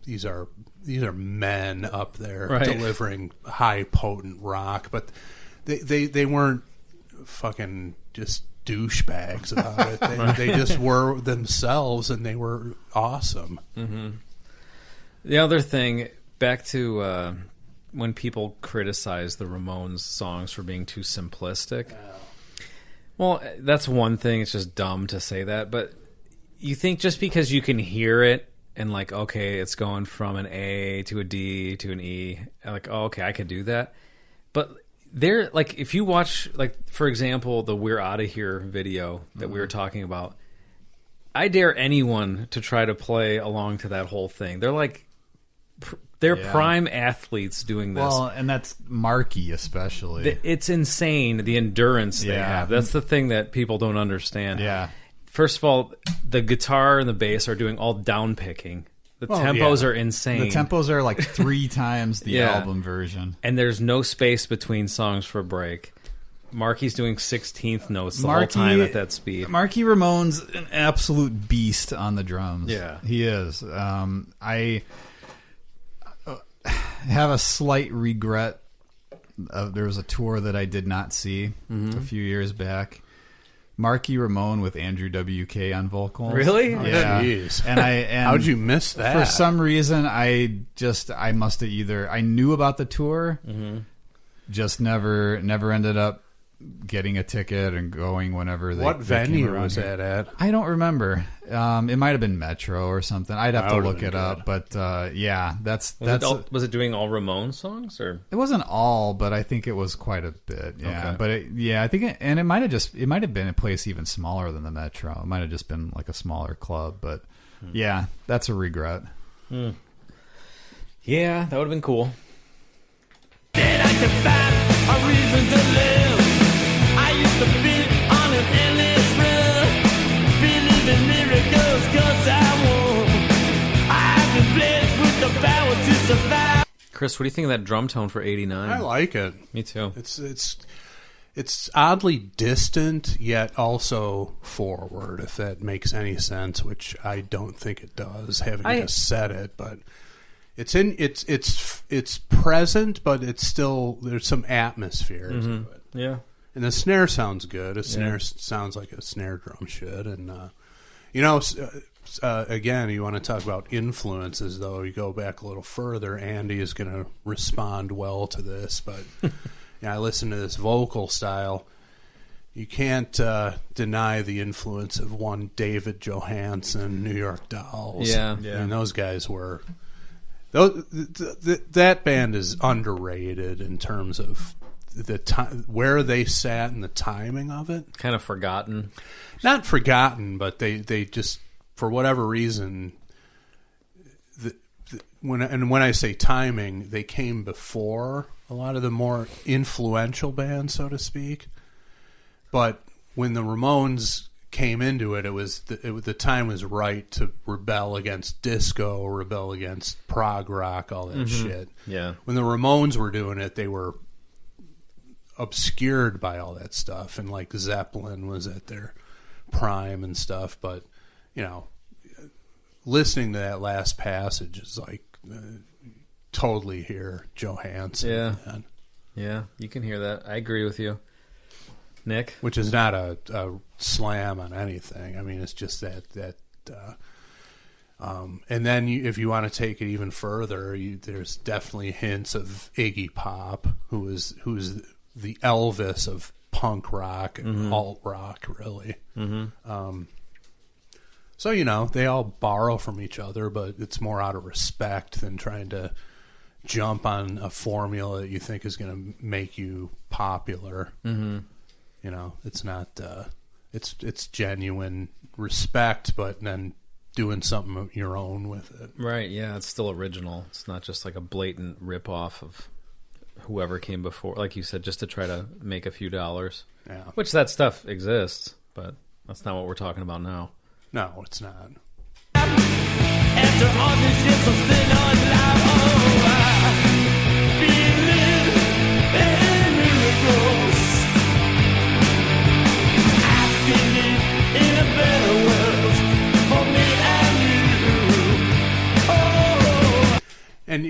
men up there delivering high potent rock, but they weren't fucking just douchebags about it. They just were themselves, and they were awesome. Mm-hmm. The other thing, back to when people criticize the Ramones songs for being too simplistic. Well, that's one thing. It's just dumb to say that, but you think just because you can hear it and like, okay, it's going from an A to a D to an E, like, oh, okay, I could do that. But there, like, if you watch, like, for example, the We're Outta Here video that we were talking about, I dare anyone to try to play along to that whole thing. They're like, they're prime athletes doing this. Well, and that's Marky especially. It's insane, the endurance they have. That's the thing that people don't understand. Yeah. First of all, the guitar and the bass are doing all down picking. The tempos are insane. The tempos are like 3 times the album version. And there's no space between songs for a break. Marky's doing 16th notes the whole time at that speed. Marky Ramone's an absolute beast on the drums. Yeah. He is. I have a slight regret. There was a tour that I did not see a few years back. Marky Ramone with Andrew WK on vocals. Really? Yeah. Jeez. And how'd you miss that? For some reason, I must have I knew about the tour, just never ended up getting a ticket and going whenever they. What venue came was here. that at? I don't remember. It might have been Metro or something. I'd have to look it up. But that's was it doing all Ramones songs or it wasn't all, but I think it was quite a bit. Yeah, okay. but I think it might have been a place even smaller than the Metro. It might have just been like a smaller club. But yeah, that's a regret. Yeah, that would have been cool. Then I can find a reason to live. I used to be on an endless run, believing miracles 'cause I won. I've been blessed with the power to survive. Chris, what do you think of that drum tone for 89? I like it. Me too. It's oddly distant, yet also forward, if that makes any sense, which I don't think it does, having just said it, but it's present, but it's still, there's some atmosphere to it. Yeah. And the snare sounds good. A snare sounds like a snare drum should. And, again, you want to talk about influences, though. You go back a little further, Andy is going to respond well to this. But I listen to this vocal style. you can't deny the influence of one David Johansen, New York Dolls. Yeah. I mean, those guys were. That band is underrated in terms of the time, where they sat and the timing of it. Kind of forgotten. Not forgotten, but they just, for whatever reason, when I say timing, they came before a lot of the more influential bands, so to speak. But when the Ramones came into it, the time was right to rebel against disco, rebel against prog rock, all that shit. Yeah. When the Ramones were doing it, they were obscured by all that stuff, and like Zeppelin was at their prime and stuff. But listening to that last passage is like totally hear Johansson. Yeah. Man. Yeah, you can hear that. I agree with you, Nick. Which is not a slam on anything. I mean, it's just that. And then if you want to take it even further, there's definitely hints of Iggy Pop, who's the Elvis of punk rock and alt rock, really. So they all borrow from each other, but it's more out of respect than trying to jump on a formula that you think is going to make you popular. It's not. It's genuine respect, but then doing something of your own with it. Right, yeah, it's still original. It's not just like a blatant rip-off of whoever came before, like you said, just to try to make a few dollars. Yeah. Which that stuff exists, but that's not what we're talking about now. No, it's not. After all these years, I'm still alive. Oh, I believe in miracles. I believe in a better world for me and you. Oh, And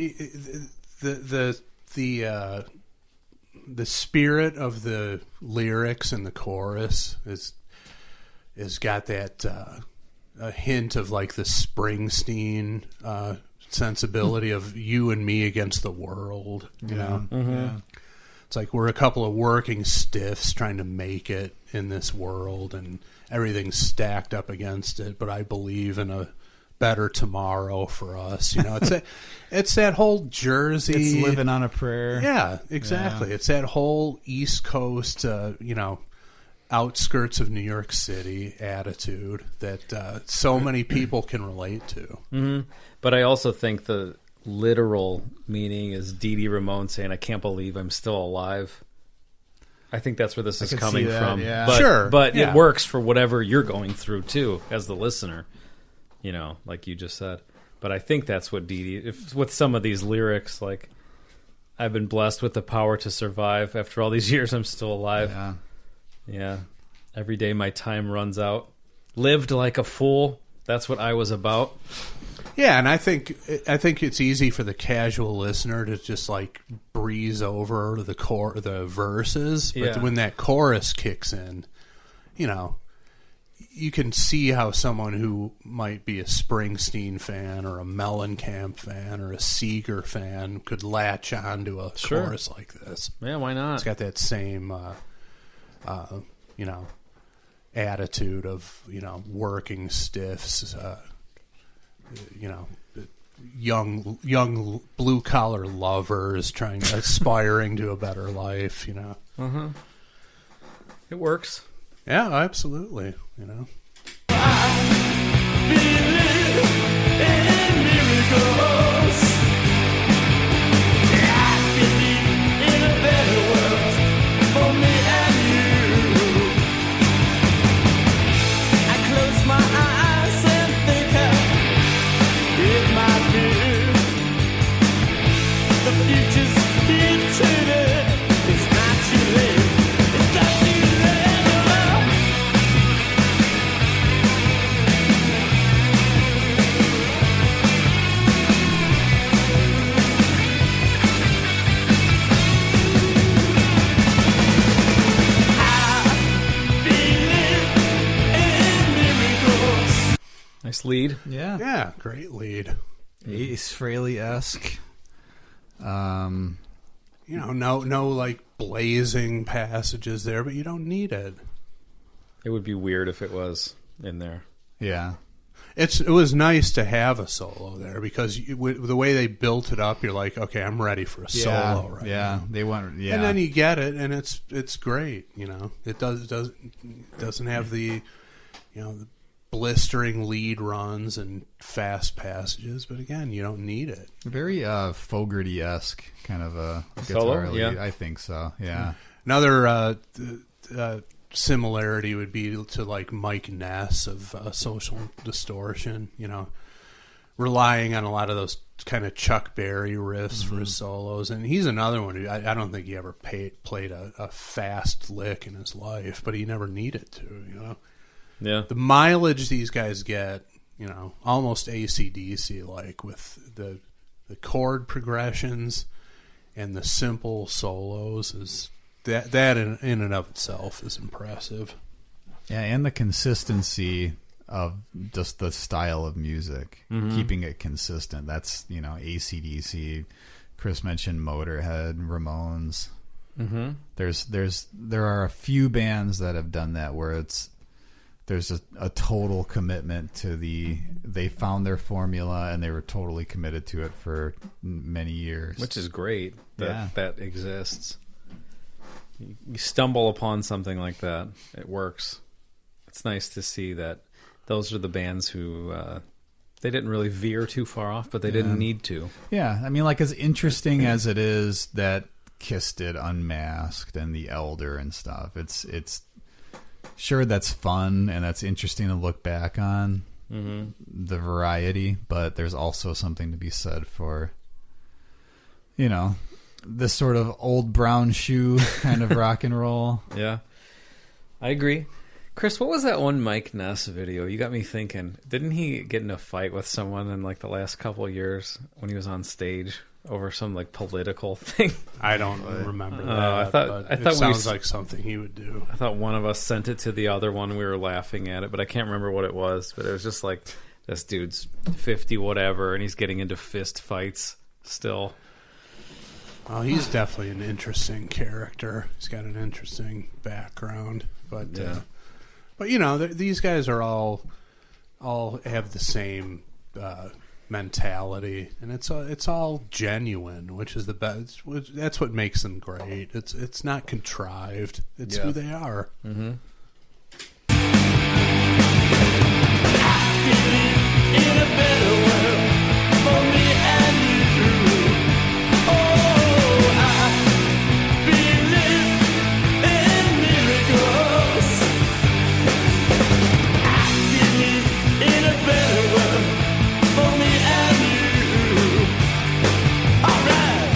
the spirit of the lyrics and the chorus is got that a hint of like the Springsteen sensibility of you and me against the world. Yeah. It's like we're a couple of working stiffs trying to make it in this world, and everything's stacked up against it. But I believe in a better tomorrow for us. It's that whole Jersey. It's living on a prayer. Yeah, exactly. Yeah. It's that whole East Coast, outskirts of New York City attitude that so many people can relate to. But I also think the literal meaning is Dee Dee Ramone saying, "I can't believe I'm still alive." I think that's where this is could coming see that, from. yeah. But, Sure, but yeah. it works for whatever you're going through too, as the listener. Like you just said. But I think that's what Dee Dee, with some of these lyrics, like, I've been blessed with the power to survive. After all these years, I'm still alive. Yeah. Every day my time runs out. Lived like a fool. That's what I was about. Yeah, and I think it's easy for the casual listener to just like breeze over the verses, but Yeah. when that chorus kicks in, you can see how someone who might be a Springsteen fan or a Mellencamp fan or a Seeger fan could latch onto a chorus like this. Yeah, why not? It's got that same, attitude of, working stiffs, young blue collar lovers aspiring to a better life, It works. Yeah, absolutely. Nice lead. Yeah. Yeah, great lead. Ace Frehley-esque. No like blazing passages there, but you don't need it. It would be weird if it was in there. Yeah. It was nice to have a solo there because the way they built it up, you're like, okay, I'm ready for a solo right now. They went, and then you get it, and it's great. You know, it doesn't have the the blistering lead runs and fast passages, but again, you don't need it. Very Fogerty-esque kind of a Solo? guitar lead. Yeah. I think so. Yeah. Another similarity would be to like Mike Ness of Social Distortion, relying on a lot of those kind of Chuck Berry riffs for his solos. And he's another one who I don't think he ever played a fast lick in his life, but he never needed to, Yeah. The mileage these guys get, almost AC/DC like with the chord progressions and the simple solos is that in and of itself is impressive. Yeah, and the consistency of just the style of music, keeping it consistent. That's, AC/DC. Chris mentioned Motorhead, Ramones. There are a few bands that have done that where there's a total commitment to they found their formula and they were totally committed to it for many years. Which is great that exists. You stumble upon something like that, it works. It's nice to see that those are the bands who they didn't really veer too far off, but they didn't need to. Yeah, I mean, like as interesting as it is that Kiss did Unmasked and The Elder and stuff, it's sure that's fun and that's interesting to look back on the variety, but there's also something to be said for this sort of old brown shoe kind of rock and roll. Yeah, I agree. Chris, what was that one Mike Ness video? You got me thinking. Didn't he get in a fight with someone in like the last couple of years when he was on stage over some like political thing? I don't remember that. I thought it sounds like something he would do. I thought one of us sent it to the other one. We were laughing at it, but I can't remember what it was. But it was just like this dude's 50 whatever, and he's getting into fist fights still. Oh, he's definitely an interesting character. He's got an interesting background, but these guys are all have the same mentality, and it's all genuine, which is the best. That's what makes them great. It's not contrived. It's who they are. Mm-hmm. In a better world for me and you. Oh, I believe in miracles. I believe in a better world for me and you. All right.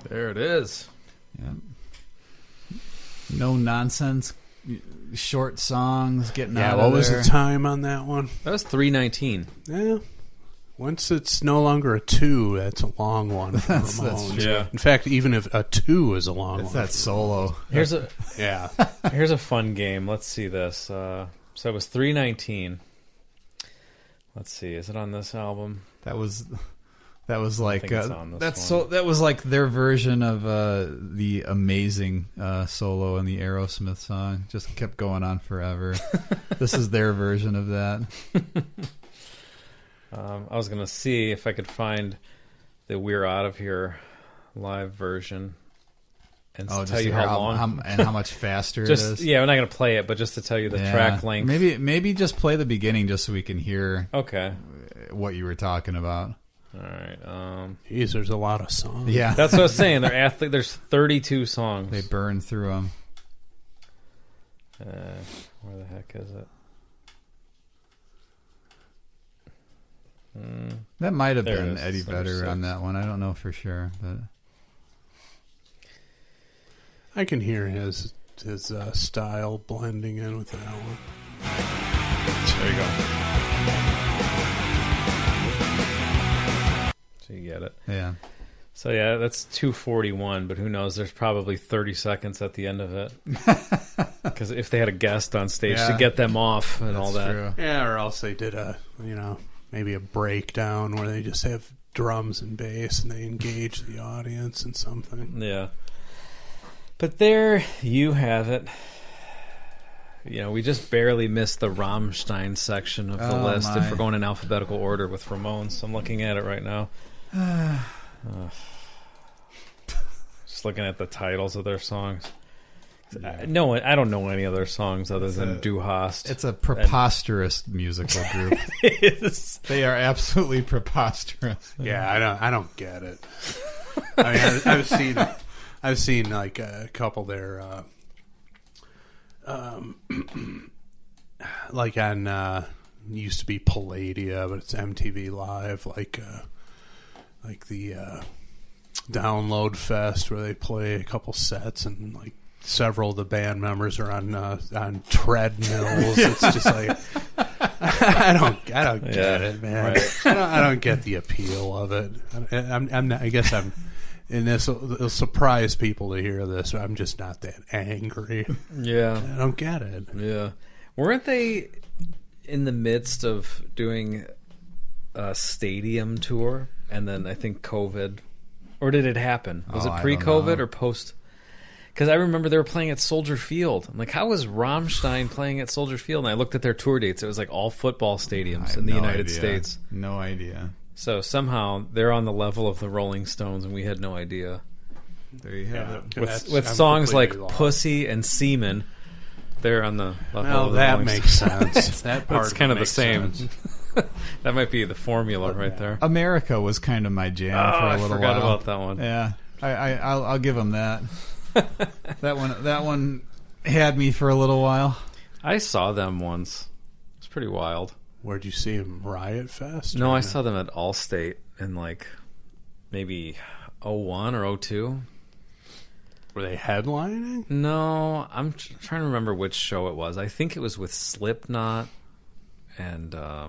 There it is. Yeah. No nonsense, short songs, getting out of there. What was the time on that one? That was 3:19. Yeah. Once it's no longer a 2, that's a long one. For Ramones. true. Yeah. In fact, even if a 2 is a long It's one. that solo. Here's a Here's a fun game. Let's see this. So it was 3:19. Let's see. Is it on this album? That was like think it's on this that one. that was like their version of the amazing solo in the Aerosmith song. Just kept going on forever. This is their version of that. I was gonna see if I could find the "We're Out of Here" live version and tell you how long and how much faster just, it is. Yeah, we're not gonna play it, but just to tell you the track length. Maybe just play the beginning just so we can hear what you were talking about. All right. Jeez, there's a lot of songs. Yeah, that's what I was saying. There's 32 songs. They burn through them. Where the heck is it? That might have There been it is. Eddie It's number Vedder on 6. that one. I don't know for sure, but I can hear his style blending in with that one. There you go. So you get it. yeah. So yeah, that's 2:41, but who knows? There's probably 30 seconds at the end of it. Because if they had a guest on stage to get them off and all that. True. Yeah, or else they did maybe a breakdown where they just have drums and bass and they engage the audience in something. Yeah. But there you have it. You know, we just barely missed the Rammstein section of the list if we're going in alphabetical order with Ramones. I'm looking at it right now. Just looking at the titles of their songs. I don't know any other songs other than Du Hast. It's a preposterous musical group. It is. They are absolutely preposterous. Yeah, I don't get it. I mean, I've seen like a couple there, like on used to be Palladia, but it's MTV Live, like the Download Fest where they play a couple sets and like several of the band members are on treadmills. It's just like I don't get it, man. Right. I don't get the appeal of it. I'm not, I guess I'm. And it'll surprise people to hear this. I'm just not that angry. Yeah. I don't get it. Yeah. Weren't they in the midst of doing a stadium tour? And then I think COVID. Or did it happen? Was it pre-COVID or post? Because I remember they were playing at Soldier Field. I'm like, how was Rammstein playing at Soldier Field? And I looked at their tour dates. It was like all football stadiums in the United States. No idea. So somehow they're on the level of the Rolling Stones, and we had no idea. There you have it. With songs like Pussy and Semen, they're on the level of the Rolling makes Stones. sense. That part That's kind of the makes same. sense. That might be the formula right there. America was kind of my jam for a little while. I forgot about that one. Yeah, I'll give them that. That one had me for a little while. I saw them once. It's pretty wild. Where'd you see him? Riot Fest? No, I saw them at Allstate in like maybe 01 or 02. Were they headlining? No, I'm trying to remember which show it was. I think it was with Slipknot and I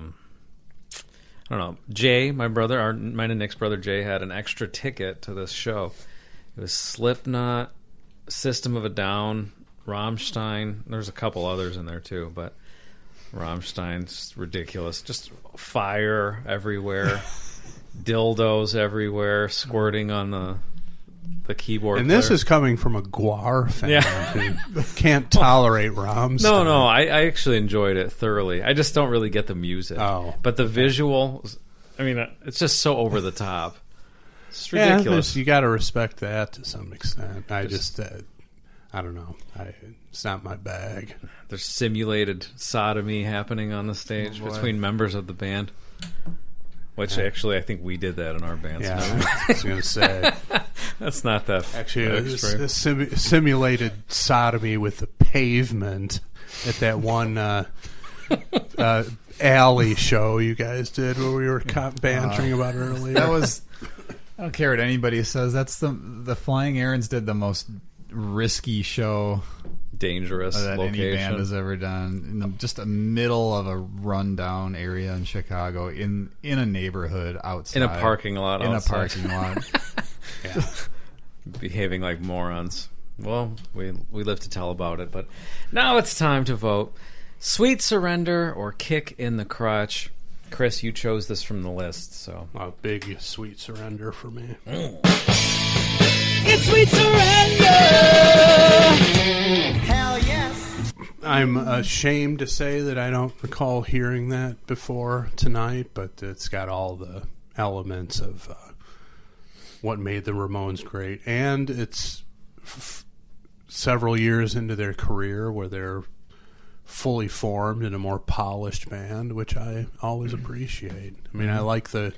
don't know. Jay, my brother, mine and Nick's brother Jay, had an extra ticket to this show. It was Slipknot, System of a Down, Rammstein. There's a couple others in there too, but Rammstein's ridiculous. Just fire everywhere, dildos everywhere, squirting on the keyboard. And player. this is coming from a Guar fan who can't tolerate Rammstein. No, I actually enjoyed it thoroughly. I just don't really get the music. But the visual, I mean, it's just so over the top. It's ridiculous. You got to respect that to some extent. I don't know. It's not my bag. There's simulated sodomy happening on the stage between members of the band. Which actually, I think we did that in our band. Yeah, I was going to say. That's not that. Actually, a simulated sodomy with the pavement at that one alley show you guys did where we were bantering about earlier. That was. I don't care what anybody says. That's the Flying Errands did the most risky show, dangerous that location any band has ever done. In just the middle of a rundown area in Chicago, in a neighborhood outside, in a parking lot, a parking lot, behaving like morons. Well, we live to tell about it. But now it's time to vote: Sweet Surrender or Kick in the Crotch. Chris, you chose this from the list, so a big Sweet Surrender for me. It's Sweet Surrender. Hell yes. I'm ashamed to say that I don't recall hearing that before tonight, but it's got all the elements of what made the Ramones great, and it's several years into their career where they're fully formed in a more polished band, which I always appreciate. I mean, I like the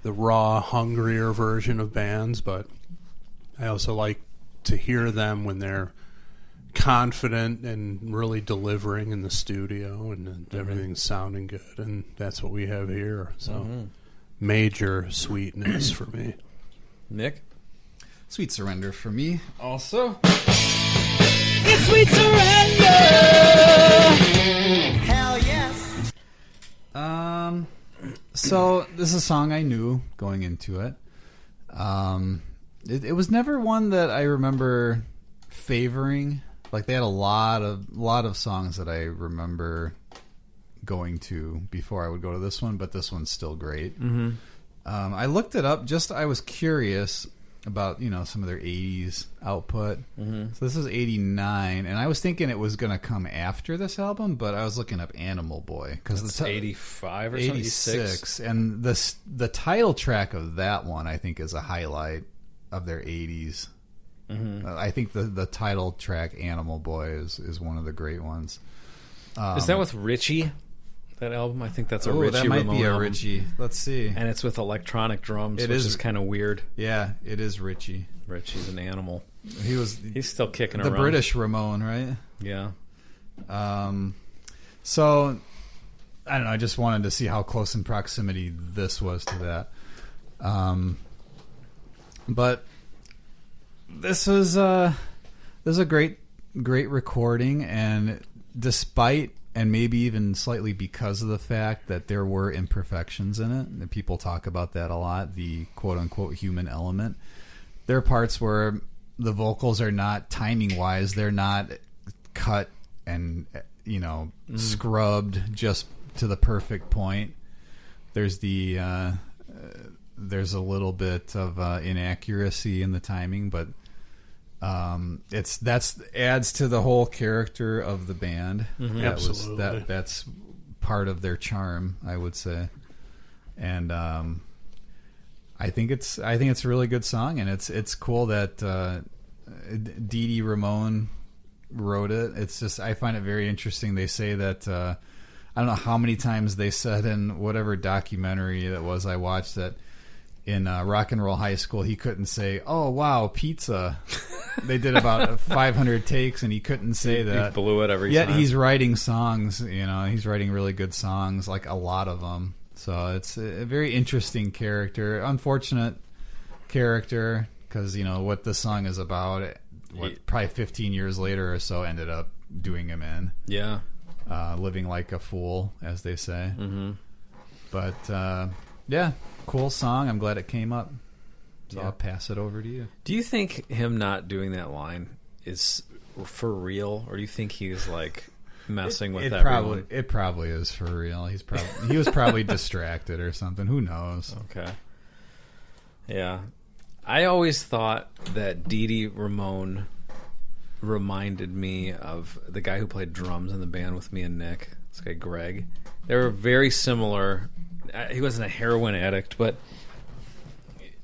raw, hungrier version of bands, but I also like to hear them when they're confident and really delivering in the studio and everything's sounding good, and that's what we have here. So major sweetness for me. Nick? Sweet Surrender for me also. It's Sweet Surrender. Hell yes. So this is a song I knew going into it. It was never one that I remember favoring. Like they had a lot of songs that I remember going to before I would go to this one, but this one's still great. Mm-hmm. I looked it up. I was curious about some of their 80s output. Mm-hmm. So this is 89, and I was thinking it was going to come after this album, but I was looking up Animal Boy because it's 85 or 86, and the title track of that one I think is a highlight of their 80s. Mm-hmm. I think the title track Animal Boy is one of the great ones. Is that with Richie? That album? I think that's a Richie. That might Ramone be a album. Richie. Let's see. And it's with electronic drums, which is kind of weird. Yeah, it is Richie. Richie's an animal. He's still kicking the around. British Ramone, right? Yeah. So I don't know. I just wanted to see how close in proximity this was to that. But this was a great recording, and despite and maybe even slightly because of the fact that there were imperfections in it, and people talk about that a lot, the quote-unquote human element. There are parts where the vocals are not, timing-wise, they're not cut and, scrubbed just to the perfect point. There's there's a little bit of inaccuracy in the timing, but that's adds to the whole character of the band. Mm-hmm. Absolutely, that's part of their charm, I would say. And I think it's a really good song, and it's cool that Dee Dee Ramone wrote it. It's just, I find it very interesting. They say that I don't know how many times they said in whatever documentary that was I watched that in Rock and Roll High School, he couldn't say, "Oh wow, pizza." They did about 500 takes, and he couldn't say that. He blew it every time. Yet he's writing songs. He's writing really good songs, like a lot of them. So it's a very interesting character. Unfortunate character, because what the song is about. Probably 15 years later or so, ended up doing him in. Yeah, living like a fool, as they say. Mm-hmm. But yeah. Cool song. I'm glad it came up. So I'll pass it over to you. Do you think him not doing that line is for real, or do you think he's like messing with everyone? It probably is for real. He was probably distracted or something. Who knows? Okay. Yeah. I always thought that Dee Dee Ramone reminded me of the guy who played drums in the band with me and Nick. This guy Greg. They were very similar. He wasn't a heroin addict, but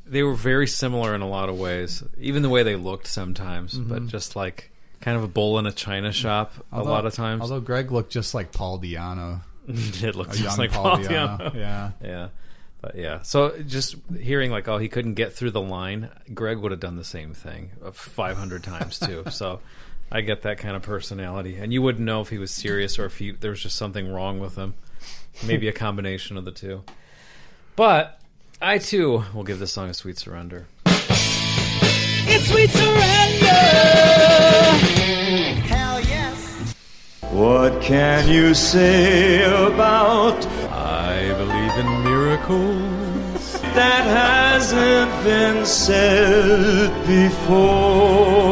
they were very similar in a lot of ways. Even the way they looked sometimes, but just like kind of a bull in a china shop a lot of times. Although Greg looked just like Paul Di'Anno. He did look just like Paul Di'Anno. Yeah. But yeah. So just hearing like, he couldn't get through the line, Greg would have done the same thing 500 times too. So I get that kind of personality. And you wouldn't know if he was serious or if there was just something wrong with him. Maybe a combination of the two. But I, too, will give this song a sweet surrender. It's sweet surrender. Hell yes. What can you say about I believe in miracles that hasn't been said before?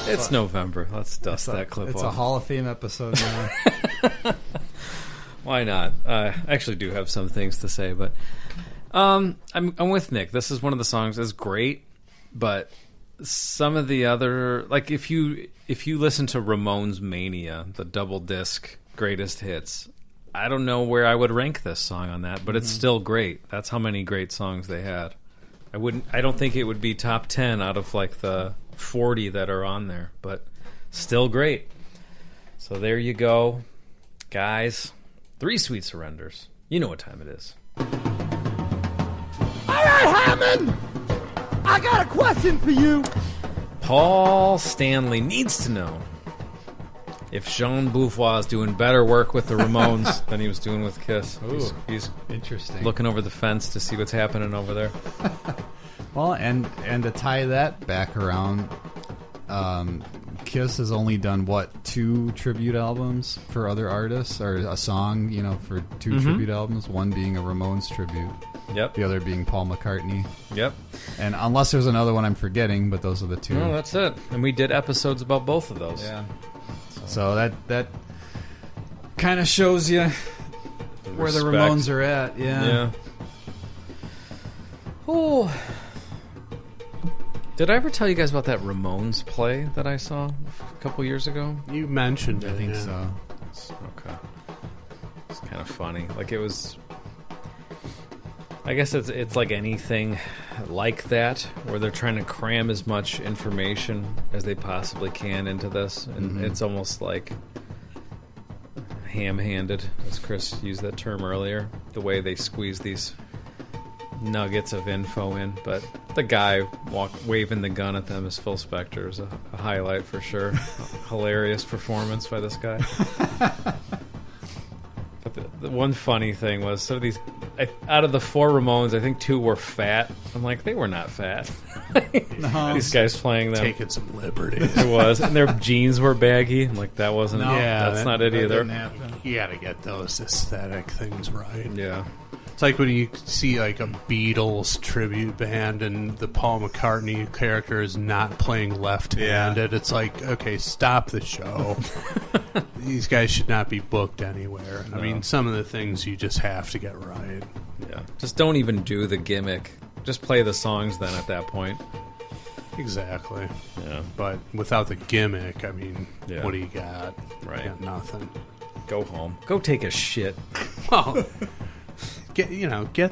It's November. Let's dust that clip off. It's a Hall of Fame episode now. Why not? I actually do have some things to say, but I'm with Nick. This is one of the songs that's great, but some of the other, like if you listen to Ramones Mania, the double disc greatest hits, I don't know where I would rank this song on that, but it's still great. That's how many great songs they had. I don't think it would be top 10 out of like the 40 that are on there, but still great. So there you go, guys. 3 sweet surrenders. You know what time it is. All right, Hammond, I got a question for you. Paul Stanley needs to know if Jean Beauvoir is doing better work with the Ramones than he was doing with Kiss. He's interesting. Looking over the fence to see what's happening over there. Well, and to tie that back around, Kiss has only done 2 tribute albums for other artists, or a song, for 2 tribute albums, one being a Ramones tribute. Yep. The other being Paul McCartney. Yep. And unless there's another one I'm forgetting, but those are the two. No, that's it. And we did episodes about both of those. Yeah. So that kind of shows you where the respect. Ramones are at. Yeah. Oh. Did I ever tell you guys about that Ramones play that I saw a couple years ago? You mentioned it. I think yeah. so. Okay. It's kind of funny. Like, it was... I guess it's like anything like that, where they're trying to cram as much information as they possibly can into this. And it's almost like ham-handed, as Chris used that term earlier, the way they squeeze these nuggets of info in. But the guy waving the gun at them as Phil Spector is a highlight for sure. Hilarious performance by this guy. But the one funny thing was, some of these, out of the 4 Ramones, I think 2 were fat. I'm like, they were not fat. No. These guys playing them. Taking some liberties. It was. And their jeans were baggy. I'm like, that wasn't No, that's not it that either. didn't happen. You gotta get those aesthetic things right. Yeah. It's like when you see like a Beatles tribute band and the Paul McCartney character is not playing left-handed. It's like, okay, stop the show. These guys should not be booked anywhere. I mean, some of the things you just have to get right. Yeah. Just don't even do the gimmick. Just play the songs then at that point. Exactly. Yeah. But without the gimmick, I mean, Yeah. what do you got? Right. You got nothing. Go home. Go take a shit. Well, get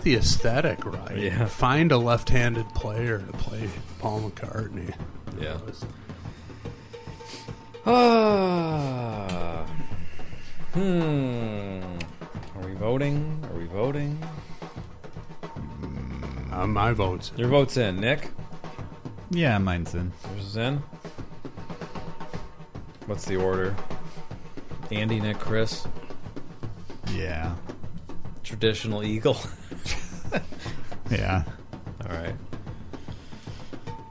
the aesthetic right. Yeah. Find a left-handed player to play Paul McCartney. Yeah. Are we voting? Are we voting? My vote's Your vote's in. Nick? Yeah, mine's in. Yours is in? What's the order? Andy, Nick, Chris? Yeah. Traditional Eagle? Yeah. All right.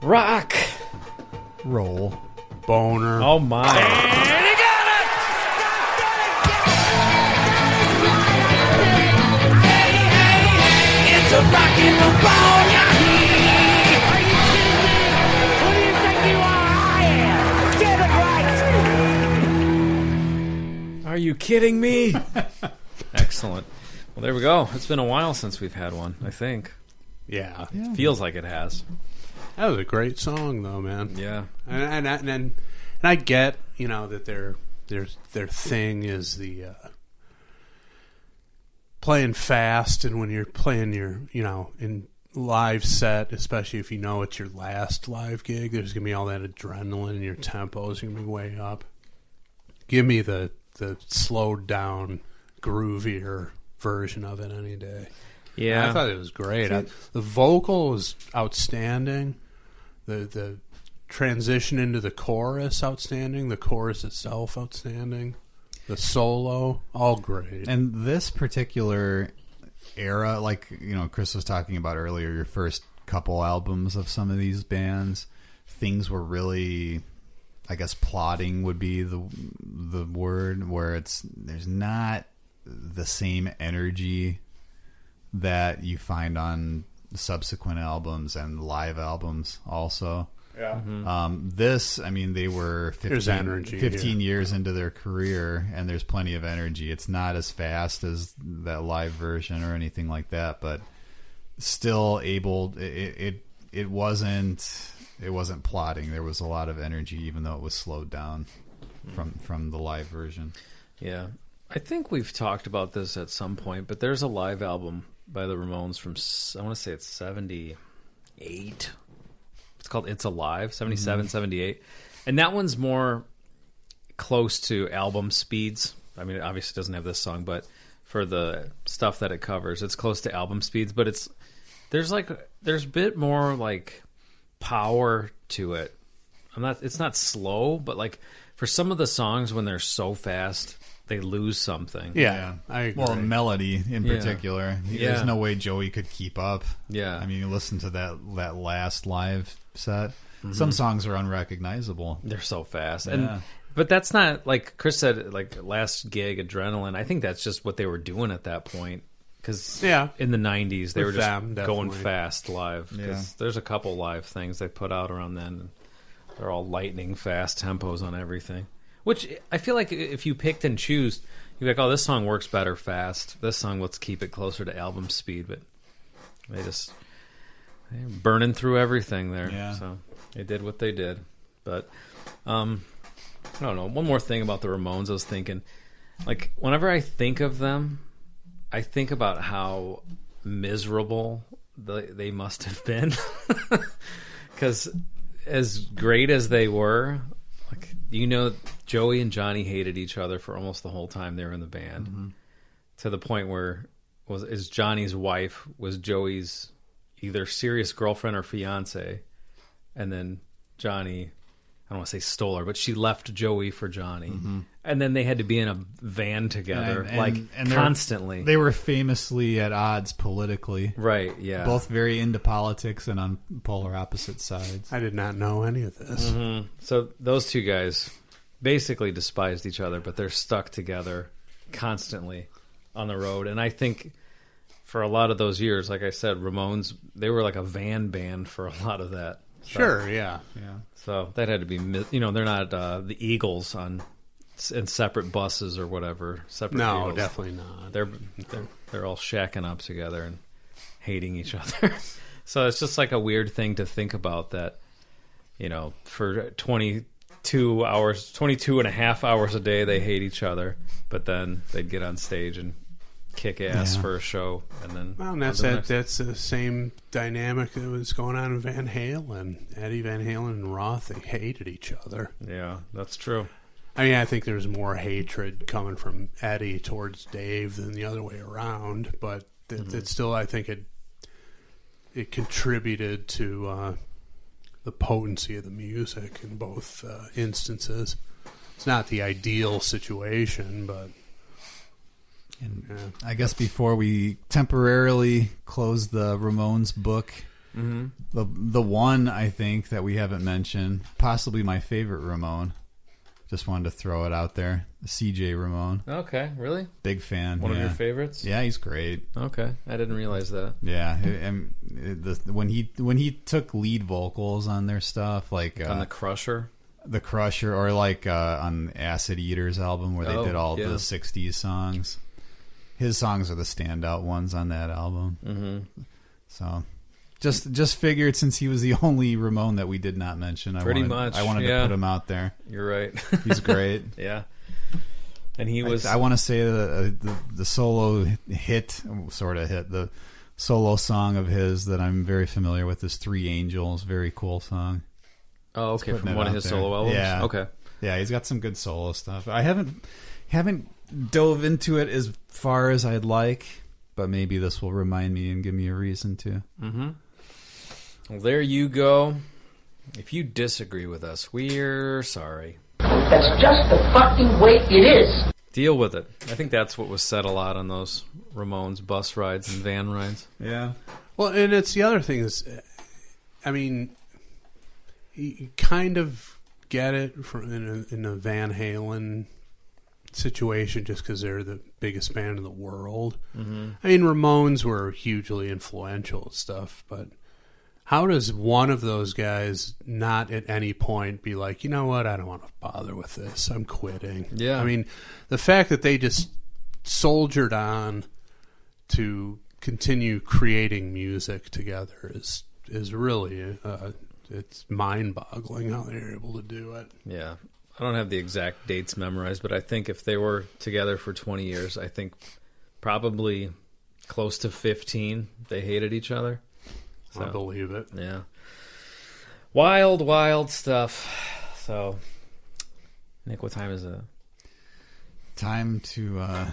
Rock! Roll. Boner. Oh, my. It's a rockin' bone, Are you kidding me? Who do you think you are? I am. Get it right. Are you kidding me? Excellent. Well, there we go. It's been a while since we've had one, I think. Yeah. Feels like it has. That was a great song, though, man. Yeah. And I get, that their thing is the playing fast, and when you're playing your, in live set, especially if you know it's your last live gig, there's gonna be all that adrenaline, and your tempos are gonna be way up. Give me the slowed down, groovier version of it any day. Yeah. I thought it was great. The vocal was outstanding. The transition into the chorus, outstanding. The chorus itself, outstanding. The solo, all great. And this particular era, like, Chris was talking about earlier, your first couple albums of some of these bands, things were really, I guess, plotting would be the word, where there's not the same energy that you find on subsequent albums and live albums also. Yeah. This, I mean, they were 15 years into their career, and there's plenty of energy. It's not as fast as that live version or anything like that, but still able. It wasn't plotting. There was a lot of energy, even though it was slowed down from the live version. Yeah. I think we've talked about this at some point, but there's a live album by the Ramones from, I want to say it's 78. It's called It's Alive, 77, 78. And that one's more close to album speeds. I mean, it obviously doesn't have this song, but for the stuff that it covers, it's close to album speeds. But there's a bit more like power to it. It's not slow, but like for some of the songs when they're so fast, they lose something. Yeah, I agree. Well, melody in particular. Yeah. There's no way Joey could keep up. Yeah. I mean, you listen to that last live set. Some songs are unrecognizable. They're so fast. Yeah. But that's not, like Chris said, like last gig, adrenaline. I think that's just what they were doing at that point. because Yeah. in the 90s they With were just them, going definitely. fast live. Because there's a couple live things they put out around then. And they're all lightning fast tempos on everything. Which I feel like if you picked and choose, you'd be like, oh, this song works better fast. This song, let's keep it closer to album speed. But they're burning through everything there. Yeah. So they did what they did. But I don't know. One more thing about the Ramones, I was thinking, like, whenever I think of them, I think about how miserable they must have been. Because as great as they were, like, Joey and Johnny hated each other for almost the whole time they were in the band, to the point where Johnny's wife was Joey's either serious girlfriend or fiance, and then Johnny, I don't want to say stole her, but she left Joey for Johnny, and then they had to be in a van together, and constantly. They were famously at odds politically. Right, yeah. Both very into politics and on polar opposite sides. I did not know any of this. So those two guys basically despised each other, but they're stuck together constantly on the road. And I think for a lot of those years, like I said, Ramones, they were like a van band for a lot of that. So, Sure, yeah. So that had to be, they're not the Eagles in separate buses or whatever. Separate No, Eagles. definitely not. They're all shacking up together and hating each other. So it's just like a weird thing to think about that, for 22 and a half hours a day they hate each other, but then they'd get on stage and kick ass for a show, and then that's the same dynamic that was going on in Van Halen. Eddie Van Halen and Roth, they hated each other. Yeah, that's true. I mean, I think there's more hatred coming from Eddie towards Dave than the other way around, but it still, I think it contributed to the potency of the music in both instances. It's not the ideal situation, but I guess before we temporarily close the Ramones book, the one I think that we haven't mentioned, possibly my favorite Ramone, just wanted to throw it out there, CJ Ramone. Okay, really? Big fan. One of your favorites? Yeah, he's great. Okay, I didn't realize that. Yeah, and when he took lead vocals on their stuff, like on the Crusher. The Crusher, or like on Acid Eaters album where they did all the 60s songs. His songs are the standout ones on that album. So just figured, since he was the only Ramone that we did not mention, I wanted to put him out there. You're right. He's great. Yeah. And he was... I want to say the solo the solo song of his that I'm very familiar with is Three Angels. Very cool song. Oh, okay, from one of his solo albums? Yeah. Okay. Yeah, he's got some good solo stuff. I haven't dove into it as far as I'd like, but maybe this will remind me and give me a reason to. Well, there you go. If you disagree with us, we're sorry. That's just the fucking way it is. Deal with it. I think that's what was said a lot on those Ramones bus rides and van rides. Yeah. Well, and it's the other thing is, I mean, you kind of get it from in a Van Halen situation just because they're the biggest band in the world. I mean, Ramones were hugely influential and stuff, but how does one of those guys not at any point be like, you know what, I don't want to bother with this, I'm quitting? Yeah. I mean, the fact that they just soldiered on to continue creating music together is really it's mind-boggling how they're able to do it. Yeah. I don't have the exact dates memorized, but I think if they were together for 20 years, I think probably close to 15 they hated each other. So, I believe it. Yeah. Wild, wild stuff. So, Nick, what time is it? Time to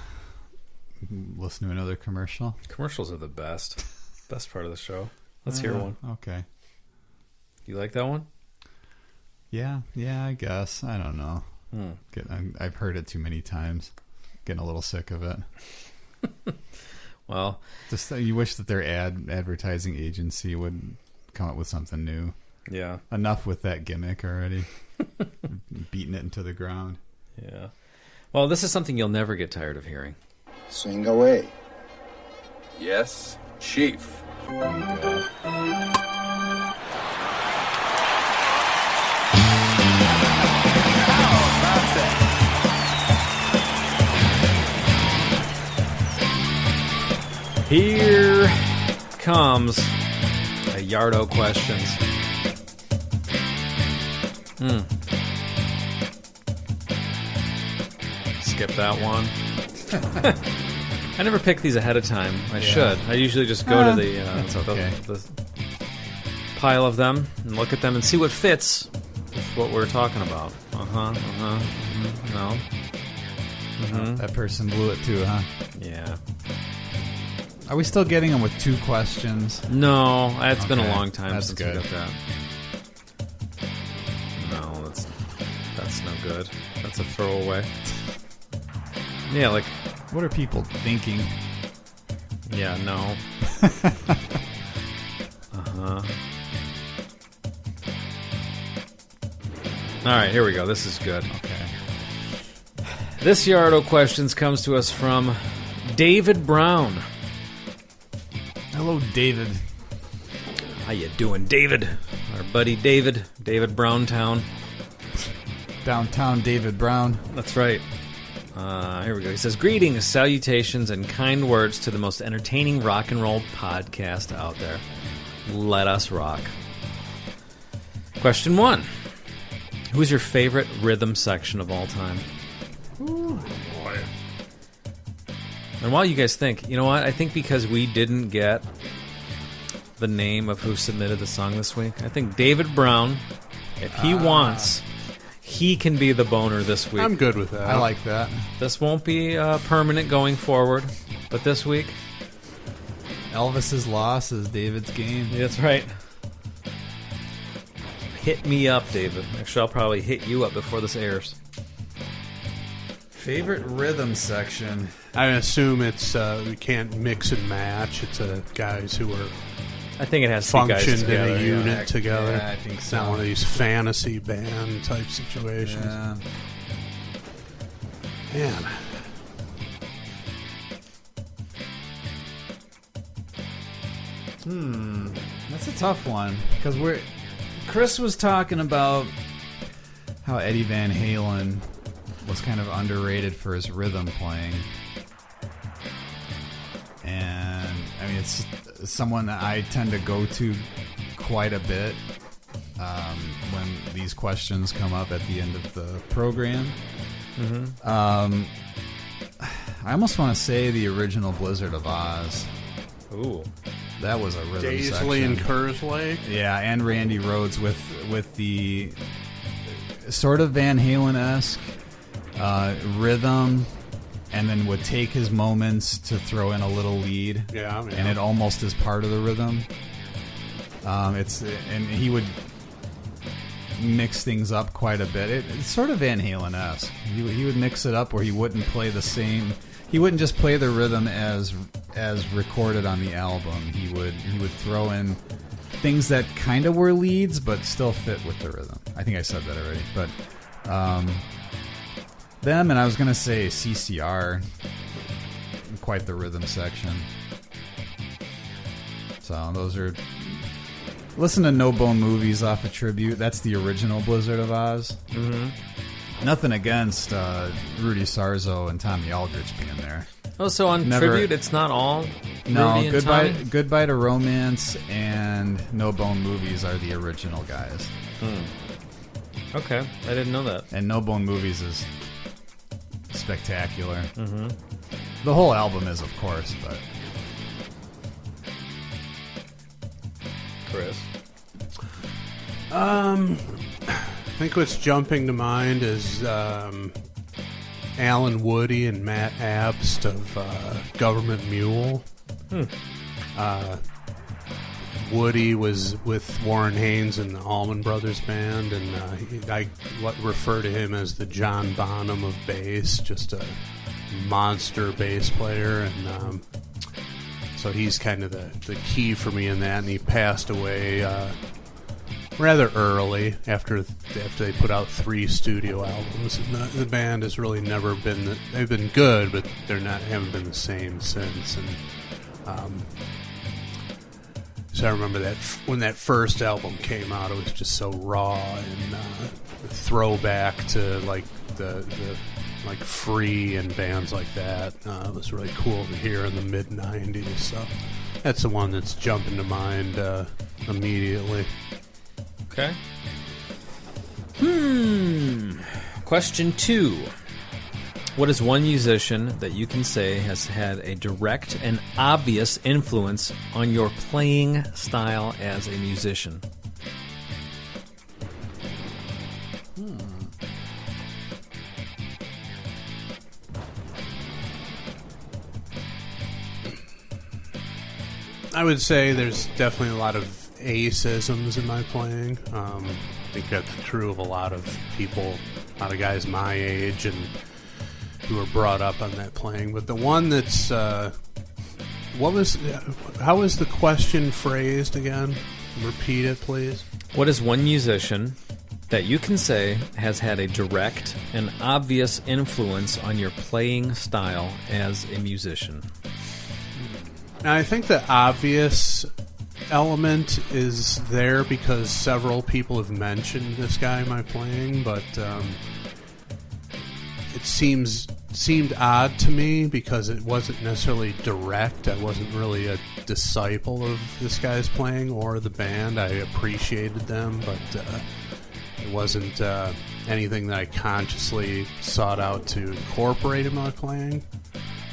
listen to another commercial. Commercials are the best. Best part of the show. Let's hear one. Okay. You like that one? Yeah, I guess. I don't know. I've heard it too many times. Getting a little sick of it. Well, just you wish that their advertising agency would come up with something new. Yeah. Enough with that gimmick already. Beating it into the ground. Yeah. Well, this is something you'll never get tired of hearing. Sing away. Yes, Chief. Here comes a Yardo questions. Skip that one. I never pick these ahead of time. I should. I usually just go to the pile of them and look at them and see what fits with what we're talking about. No. That person blew it too, huh? Yeah. Are we still getting them with 2 questions? No, it's been a long time That's since good. we got that. No, that's no good. That's a throwaway. Yeah, like, what are people thinking? Yeah, no. All right, here we go. This is good. Okay. This Yardo questions comes to us from David Brown. Hello, David. How you doing, David? Our buddy David Browntown. Downtown David Brown. That's right. Here we go. He says, greetings, salutations, and kind words to the most entertaining rock and roll podcast out there. Let us rock. Question 1. Who's your favorite rhythm section of all time? Ooh, boy. And while you guys think, you know what? I think because we didn't get the name of who submitted the song this week, I think David Brown, if he wants, he can be the boner this week. I'm good with that. I like that. This won't be permanent going forward, but this week... Elvis's loss is David's gain. Yeah, that's right. Hit me up, David. Actually, I'll probably hit you up before this airs. Favorite rhythm section? I assume it's we can't mix and match. It's guys who are I think it has to be guys functioned in together, a unit together. Yeah, I think It's so. not one of these fantasy band type situations. Yeah. Man. That's a tough one because Chris was talking about how Eddie Van Halen was kind of underrated for his rhythm playing, and I mean it's someone that I tend to go to quite a bit when these questions come up at the end of the program. I almost want to say the original Blizzard of Oz. Ooh. That was a rhythm Daisley section. and Kerslake. Yeah, and Randy Rhoads with the sort of Van Halen-esque rhythm, and then would take his moments to throw in a little lead. Yeah, and it almost is part of the rhythm. And he would mix things up quite a bit. It's sort of Van Halen-esque. He would mix it up where he wouldn't play the same. He wouldn't just play the rhythm as recorded on the album. He would throw in things that kind of were leads but still fit with the rhythm. I think I said that already, but them, and I was gonna say CCR, quite the rhythm section. So those are. Listen to No Bone Movies off a Tribute. That's the original Blizzard of Oz. Nothing against Rudy Sarzo and Tommy Aldrich being there. Oh, so on Tribute, it's not all No, Rudy and Tommy? Goodbye to Romance and No Bone Movies are the original guys. Okay, I didn't know that. And No Bone Movies is spectacular. The whole album is, of course, but... Chris? I think what's jumping to mind is Alan Woody and Matt Abst of Government Mule. Woody was with Warren Haynes and the Allman Brothers Band, and I refer to him as the John Bonham of bass, just a monster bass player, and so he's kind of the key for me in that, and he passed away rather early after they put out 3 studio albums. And the band has really never been they've been good, but haven't been the same since. And So I remember that when that first album came out, it was just so raw and throwback to like the like Free and bands like that. It was really cool to hear in the mid '90s. So that's the one that's jumping to mind immediately. Okay. Question 2. What is one musician that you can say has had a direct and obvious influence on your playing style as a musician? I would say there's definitely a lot of ace-isms in my playing. I think that's true of a lot of people, a lot of guys my age and who were brought up on that playing. But the one that's how was the question phrased again? Repeat it, please. What is one musician that you can say has had a direct and obvious influence on your playing style as a musician? Now, I think the obvious element is there because several people have mentioned this guy in my playing, but it seemed odd to me because it wasn't necessarily direct. I wasn't really a disciple of this guy's playing or the band. I appreciated them, but it wasn't anything that I consciously sought out to incorporate in my playing.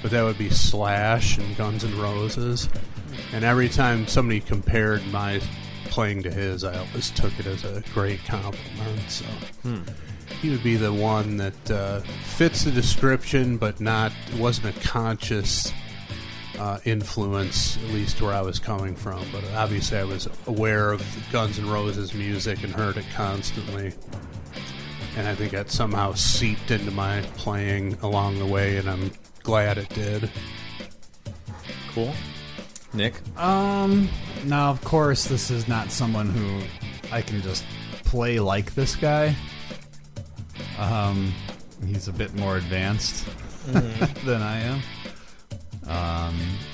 But that would be Slash and Guns N' Roses. And every time somebody compared my playing to his, I always took it as a great compliment. So he would be the one that fits the description, but wasn't a conscious influence, at least where I was coming from. But obviously I was aware of Guns N' Roses music and heard it constantly. And I think that somehow seeped into my playing along the way, and I'm glad it did. Cool. Nick? Now, of course, this is not someone who I can just play like this guy. He's a bit more advanced than I am.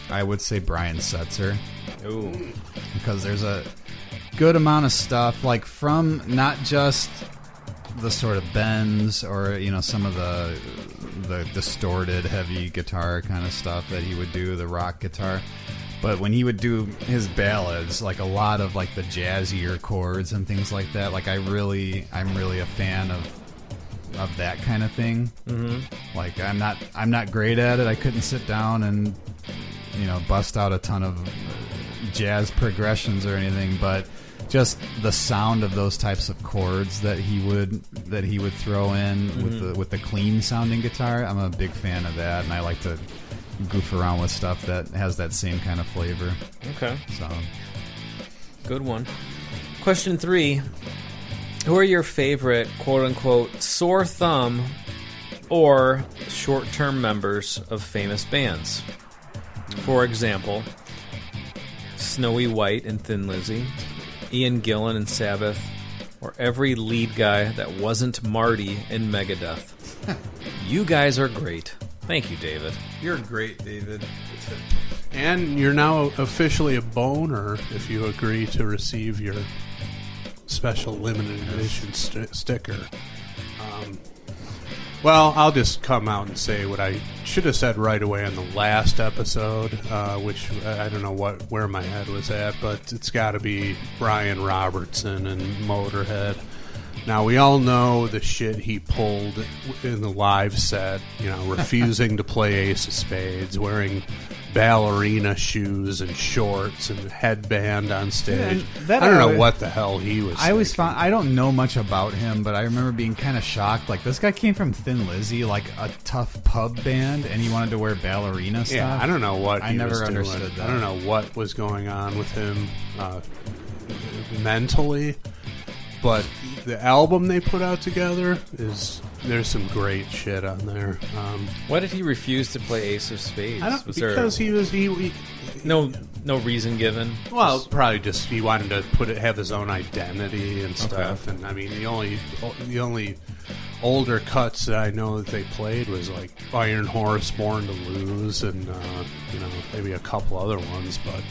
I would say Brian Setzer. Ooh. Because there's a good amount of stuff, like from not just the sort of bends or, you know, some of the distorted heavy guitar kind of stuff that he would do, the rock guitar, but when he would do his ballads, like a lot of like the jazzier chords and things like that, like I'm really a fan of that kind of thing. Like I'm not great at it. I couldn't sit down and, you know, bust out a ton of jazz progressions or anything, but just the sound of those types of chords that he would throw in with the clean sounding guitar, I'm a big fan of that, and I like to goof around with stuff that has that same kind of flavor. Okay. So good one. Question 3. Who are your favorite quote unquote sore thumb or short term members of famous bands? For example, Snowy White and Thin Lizzy, Ian Gillan and Sabbath, or every lead guy that wasn't Marty in Megadeth. You guys are great. Thank you, David. you're great, David. And you're now officially a boner if you agree to receive your special limited edition sticker. Well, I'll just come out and say what I should have said right away on the last episode, which I don't know where my head was at, but it's got to be Brian Robertson and Motorhead. Now, we all know the shit he pulled in the live set, you know, refusing to play Ace of Spades, wearing ballerina shoes and shorts and headband on stage. Yeah, I don't know what the hell he was I don't know much about him, but I remember being kind of shocked. Like, this guy came from Thin Lizzy, like a tough pub band, and he wanted to wear ballerina stuff. Yeah, I don't know what I never understood that. I don't know what was going on with him mentally, but the album they put out together there's some great shit on there. Why did he refuse to play Ace of Spades? He no reason given. Well, probably just he wanted to have his own identity and stuff. And I mean, the only older cuts that I know that they played was like Iron Horse, Born to Lose, and maybe a couple other ones, but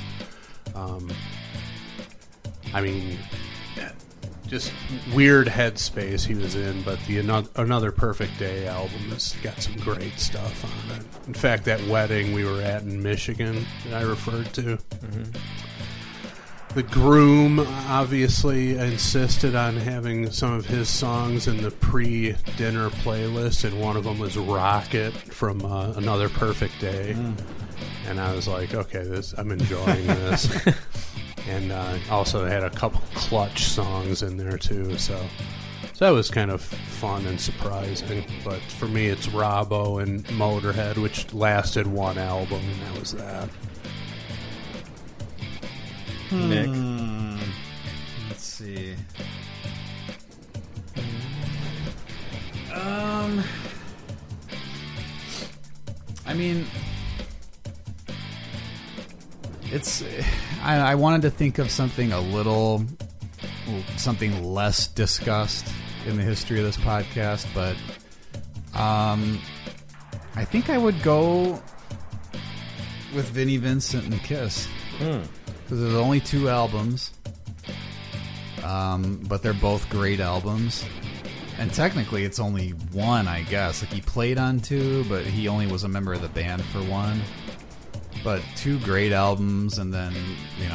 I mean, just weird headspace he was in. But the Another Perfect Day album has got some great stuff on it. In fact, that wedding we were at in Michigan that I referred to. Mm-hmm. The groom obviously insisted on having some of his songs in the pre-dinner playlist, and one of them was Rocket from Another Perfect Day. Mm. And I was like, okay, I'm enjoying this. And also had a couple Clutch songs in there too, so that was kind of fun and surprising. But for me, it's Robbo and Motorhead, which lasted one album, and that was that. Nick? Let's see. I mean, I wanted to think of something something less discussed in the history of this podcast, but I think I would go with Vinnie Vincent and Kiss. Because there's only 2 albums, but they're both great albums. And technically it's only 1, I guess. Like, he played on 2, but he only was a member of the band for 1. But 2 great albums, and then,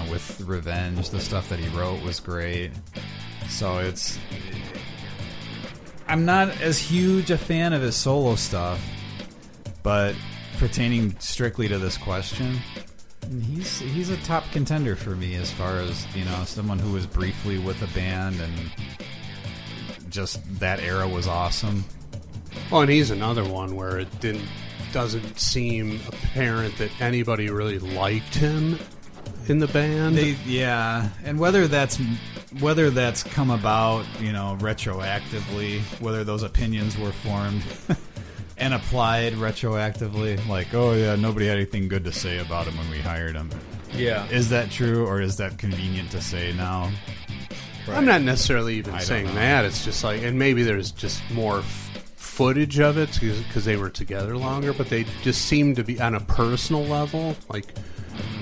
with Revenge, the stuff that he wrote was great. So I'm not as huge a fan of his solo stuff, but pertaining strictly to this question, he's a top contender for me as far as, someone who was briefly with a band and just that era was awesome. Well, and he's another one where it doesn't seem apparent that anybody really liked him in the band. And whether that's come about, retroactively, whether those opinions were formed and applied retroactively, like, oh yeah, nobody had anything good to say about him when we hired him. Yeah. Is that true, or is that convenient to say now? Right. I'm not necessarily even saying that. It's just like, and maybe there's just more footage of it because they were together longer, but they just seem to be on a personal level, like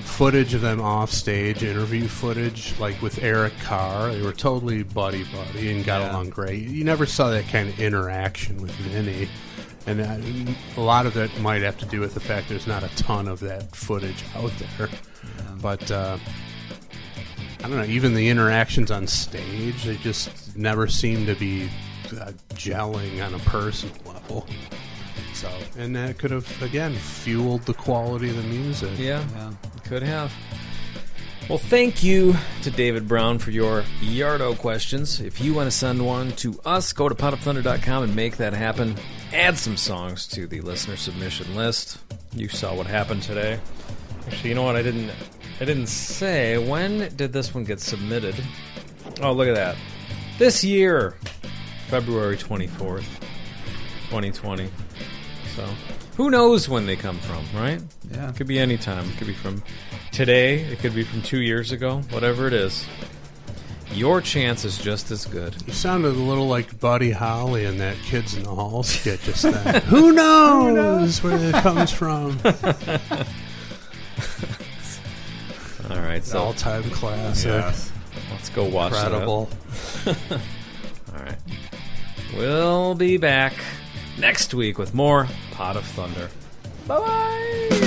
footage of them off stage, interview footage, like with Eric Carr. They were totally buddy and got along great. You never saw that kind of interaction with Vinny. And a lot of it might have to do with the fact there's not a ton of that footage out there. Yeah. But I don't know, even the interactions on stage, they just never seem to be gelling on a personal level. So, and that could have, again, fueled the quality of the music. Yeah, could have. Well, thank you to David Brown for your Yardo questions. If you want to send one to us, go to potofthunder.com and make that happen. Add some songs to the listener submission list. You saw what happened today. Actually, you know what? I didn't say. When did this one get submitted? Oh, look at that. This year, February 24th, 2020. So, who knows when they come from, right? Yeah. It could be any time. It could be from today. It could be from 2 years ago. Whatever it is. Your chance is just as good. You sounded a little like Buddy Holly in that Kids in the Hall skit just then. Who knows where it comes from? All right, so all-time classic. Yes. Let's go watch Incredible. that. All right. We'll be back next week with more Pot of Thunder. Bye-bye!